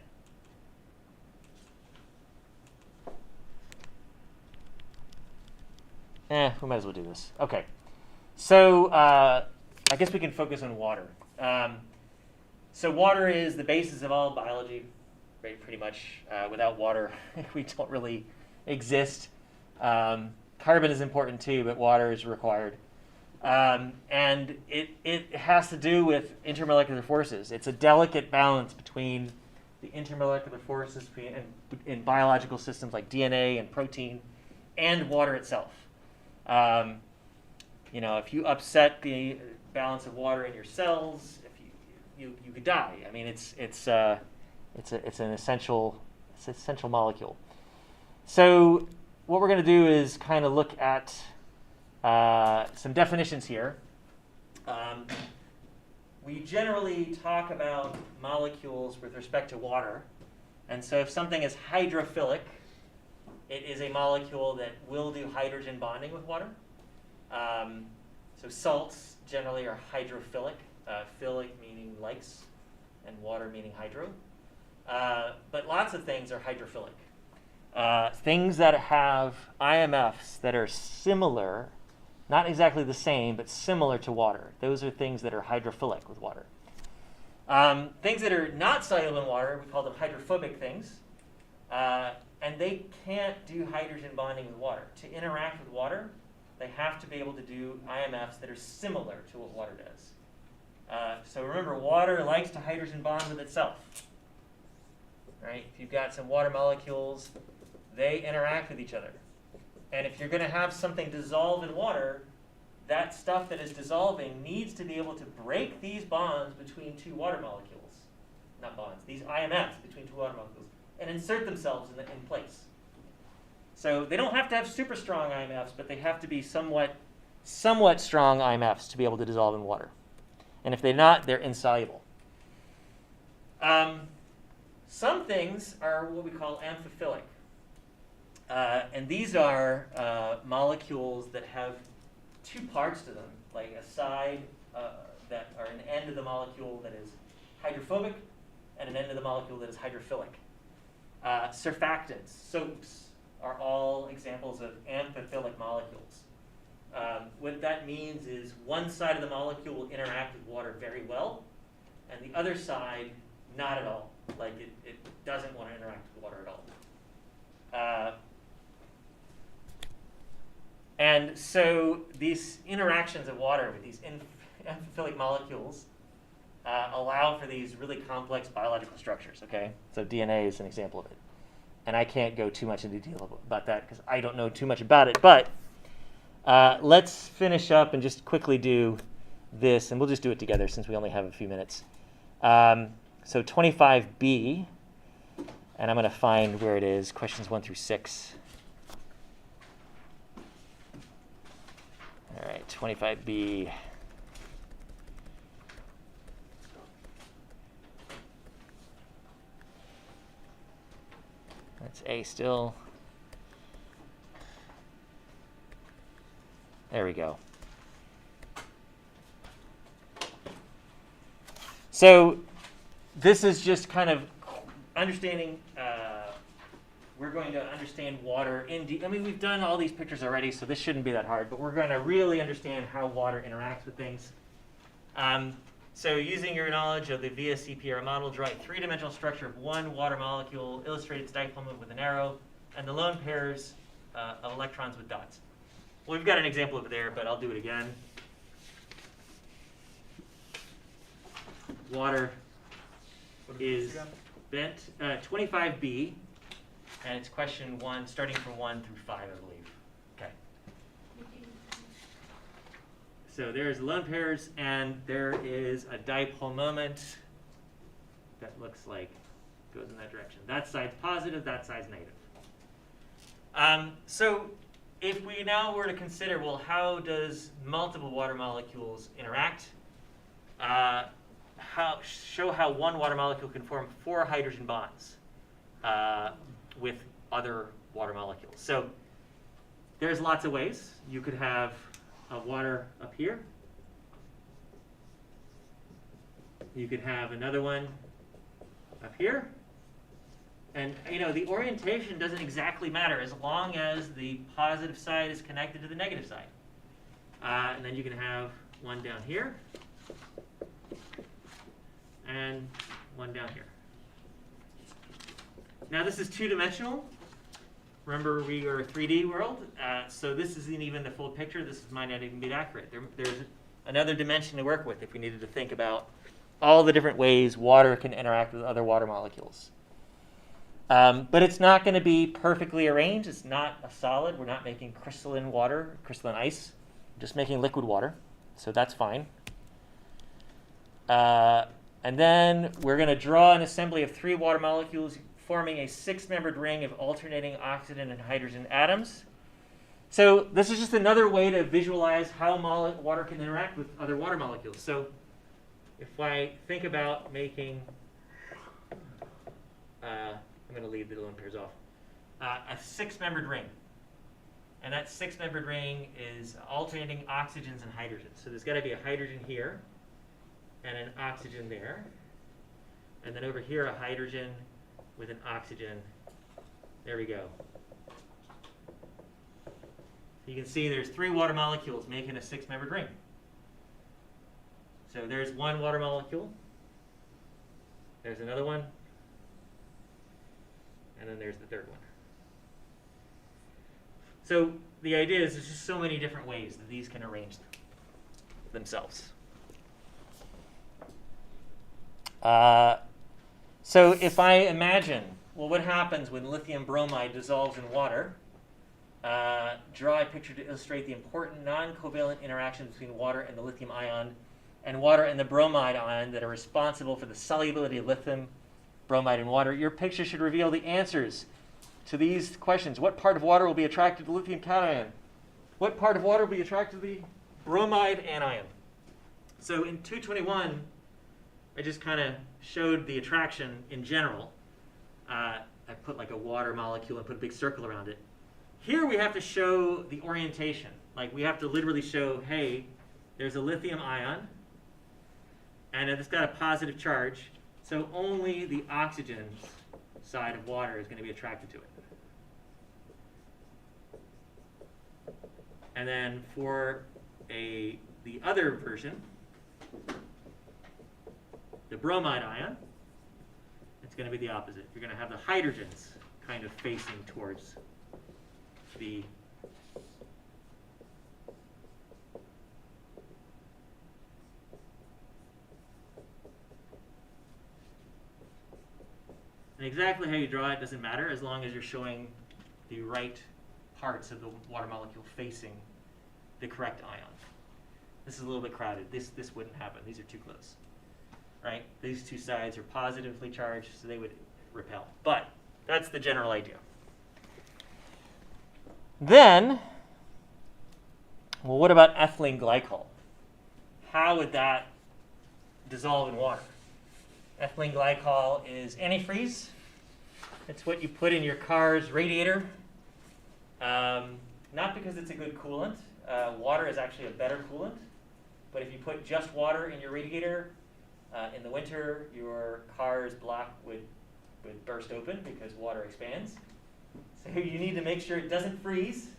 We might as well do this. Okay. So I guess we can focus on water. So water is the basis of all biology, right, pretty much. Without water, we don't really exist. Carbon is important too, but water is required. And it has to do with intermolecular forces. It's a delicate balance between the intermolecular forces in biological systems like DNA and protein and water itself. If you upset the balance of water in your cells, you could die. I mean, it's an essential molecule. So what we're going to do is kind of look at some definitions here. We generally talk about molecules with respect to water. And so if something is hydrophilic, it is a molecule that will do hydrogen bonding with water. So salts generally are hydrophilic, philic meaning likes, and water meaning hydro. But lots of things are hydrophilic. Things that have IMFs that are similar, not exactly the same, but similar to water. Those are things that are hydrophilic with water. Things that are not soluble in water, we call them hydrophobic things. And they can't do hydrogen bonding with water. To interact with water, they have to be able to do IMFs that are similar to what water does. So remember, water likes to hydrogen bond with itself. Right? If you've got some water molecules, they interact with each other. And if you're going to have something dissolve in water, that stuff that is dissolving needs to be able to break these bonds between two water molecules. Not bonds, these IMFs between two water molecules, and insert themselves in place. So they don't have to have super strong IMFs, but they have to be somewhat strong IMFs to be able to dissolve in water. And if they're not, they're insoluble. Some things are what we call amphiphilic. And these are molecules that have two parts to them, like a side that are an end of the molecule that is hydrophobic and an end of the molecule that is hydrophilic. Surfactants, soaps, are all examples of amphiphilic molecules. What that means is one side of the molecule will interact with water very well, and the other side not at all. Like it doesn't want to interact with water at all. And so these interactions of water with these amphiphilic molecules allow for these really complex biological structures, okay? So DNA is an example of it. And I can't go too much into detail about that because I don't know too much about it. But let's finish up and just quickly do this, and we'll just do it together since we only have a few minutes. So 25B, and I'm going to find where it is, questions 1 through 6. All right, 25B. That's A still. There we go. So this is just kind of understanding, we're going to understand water in I mean, we've done all these pictures already, so this shouldn't be that hard, but we're going to really understand how water interacts with things. So using your knowledge of the VSEPR model, draw a three-dimensional structure of one water molecule, illustrate its dipole moment with an arrow, and the lone pairs of electrons with dots. Well, we've got an example over there, but I'll do it again. Water is bent, 25B, and it's question 1, starting from 1 through 5, I believe. Okay. So there's lone pairs, and there is a dipole moment that looks like goes in that direction. That side's positive, that side's negative. So if we now were to consider, well, how does multiple water molecules interact? Show how one water molecule can form 4 hydrogen bonds with other water molecules. So there's lots of ways. You could have water up here. You could have another one up here. And you know, the orientation doesn't exactly matter as long as the positive side is connected to the negative side. And then you can have one down here and one down here. Now this is two-dimensional. Remember, we are a 3D world, so this isn't even the full picture. This might not even be accurate. There's another dimension to work with if we needed to think about all the different ways water can interact with other water molecules. But it's not going to be perfectly arranged. It's not a solid. We're not making crystalline water, crystalline ice. We're just making liquid water, so that's fine. And then we're going to draw an assembly of 3 water molecules forming a 6-membered ring of alternating oxygen and hydrogen atoms. So this is just another way to visualize how water can interact with other water molecules. So if I think about making, I'm going to leave the lone pairs off, a 6-membered ring. And that 6-membered ring is alternating oxygens and hydrogens. So there's got to be a hydrogen here and an oxygen there. And then over here, a hydrogen with an oxygen. There we go. You can see there's 3 water molecules making a 6-membered ring. So there's one water molecule. There's another one. And then there's the third one. So the idea is there's just so many different ways that these can arrange themselves. So if I imagine, well, what happens when lithium bromide dissolves in water? Draw a picture to illustrate the important non-covalent interactions between water and the lithium ion and water and the bromide ion that are responsible for the solubility of lithium bromide in water. Your picture should reveal the answers to these questions. What part of water will be attracted to lithium cation? What part of water will be attracted to the bromide anion? So in 221, I just kind of showed the attraction in general. I put like a water molecule and put a big circle around it. Here we have to show the orientation. Like we have to literally show, hey, there's a lithium ion, and it's got a positive charge, so only the oxygen side of water is going to be attracted to it. And then for the other version, the bromide ion, it's going to be the opposite. You're going to have the hydrogens kind of facing towards the and exactly how you draw it doesn't matter as long as you're showing the right parts of the water molecule facing the correct ion. This is a little bit crowded. This wouldn't happen. These are too close. Right? These two sides are positively charged, so they would repel. But that's the general idea. Then, well, what about ethylene glycol? How would that dissolve in water? Ethylene glycol is antifreeze. It's what you put in your car's radiator. Not because it's a good coolant. Water is actually a better coolant. But if you put just water in your radiator, in the winter, your car's block would burst open because water expands. So you need to make sure it doesn't freeze.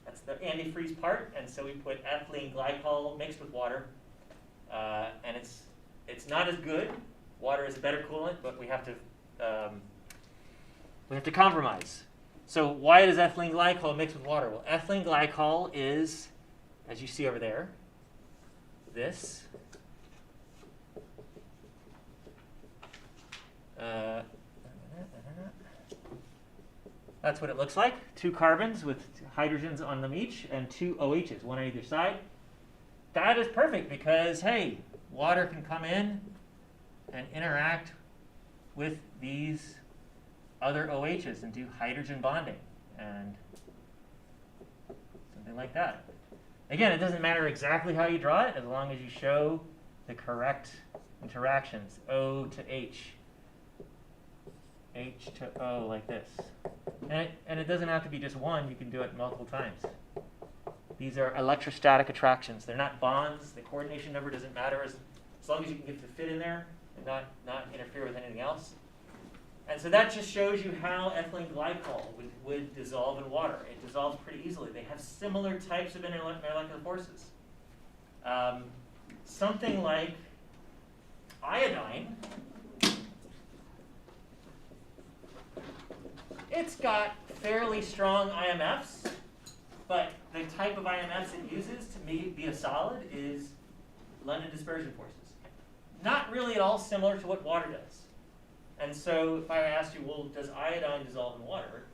That's the antifreeze part. And so we put ethylene glycol mixed with water. And it's not as good. Water is a better coolant, but we have to compromise. So why does ethylene glycol mix with water? Well, ethylene glycol is, as you see over there, this. That's what it looks like. 2 carbons with hydrogens on them each and 2 OHs, one on either side. That is perfect because, hey, water can come in and interact with these other OHs and do hydrogen bonding and something like that. Again, it doesn't matter exactly how you draw it as long as you show the correct interactions. O to H, H to O like this. And it doesn't have to be just one. You can do it multiple times. These are electrostatic attractions. They're not bonds. The coordination number doesn't matter as long as you can get the fit in there and not interfere with anything else. And so that just shows you how ethylene glycol would dissolve in water. It dissolves pretty easily. They have similar types of intermolecular forces. Something like iodine, it's got fairly strong IMFs, but the type of IMFs it uses to be a solid is London dispersion forces. Not really at all similar to what water does. And so if I asked you, well, does iodine dissolve in water?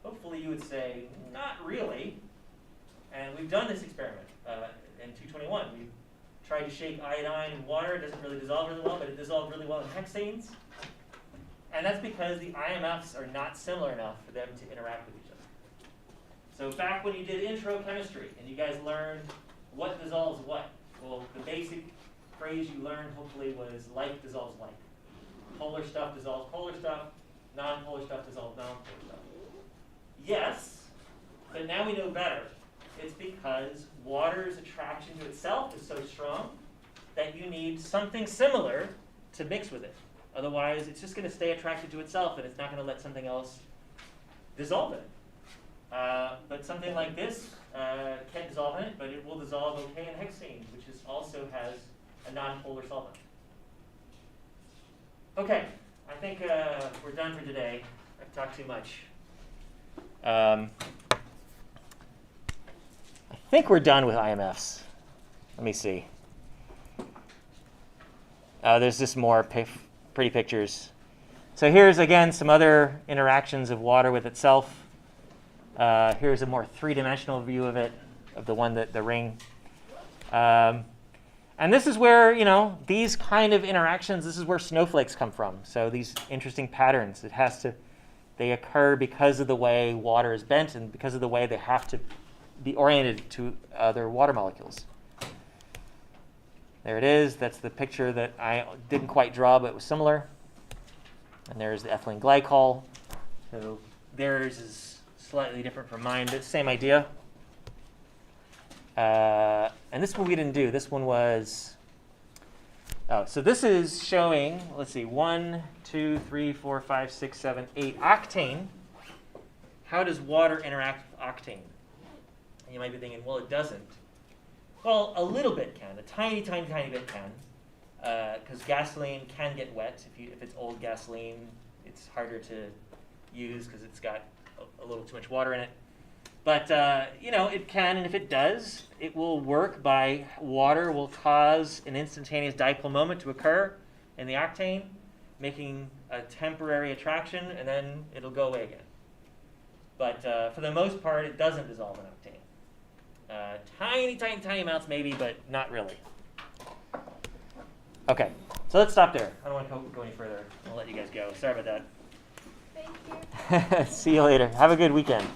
Hopefully you would say, not really. And we've done this experiment in 221. We've tried to shake iodine in water. It doesn't really dissolve really well, but it dissolved really well in hexanes. And that's because the IMFs are not similar enough for them to interact with each other. So back when you did intro chemistry and you guys learned what dissolves what, well, the basic phrase you learned hopefully was like dissolves like. Polar stuff dissolves polar stuff, non-polar stuff dissolves non-polar stuff. Yes, but now we know better. It's because water's attraction to itself is so strong that you need something similar to mix with it. Otherwise, it's just going to stay attracted to itself and it's not going to let something else dissolve in it. But something like this can't dissolve in it, but it will dissolve okay in hexane, which also has a non-polar solvent. Okay, I think we're done for today. I've talked too much. think we're done with IMFs. Let me see. There's just more pretty pictures. So here's, again, some other interactions of water with itself. Here's a more three-dimensional view of it, of the one that the ring. And this is where, these kind of interactions, this is where snowflakes come from. So these interesting patterns, they occur because of the way water is bent and because of the way they have to be oriented to other water molecules. There it is. That's the picture that I didn't quite draw, but it was similar. And there's the ethylene glycol. So theirs is slightly different from mine, but same idea. And this one we didn't do. This one was, so this is showing, let's see, 1, 2, 3, 4, 5, 6, 7, 8 octane. How does water interact with octane? And you might be thinking, well, it doesn't. Well, a little bit can. A tiny, tiny, tiny bit can. Because gasoline can get wet. If it's old gasoline, it's harder to use because it's got a little too much water in it. But, it can, and if it does, it will work by water will cause an instantaneous dipole moment to occur in the octane, making a temporary attraction, and then it'll go away again. But for the most part, it doesn't dissolve in octane. Tiny, tiny, tiny amounts maybe, but not really. Okay, so let's stop there. I don't want to go any further. I'll let you guys go. Sorry about that. Thank you. See you later. Have a good weekend.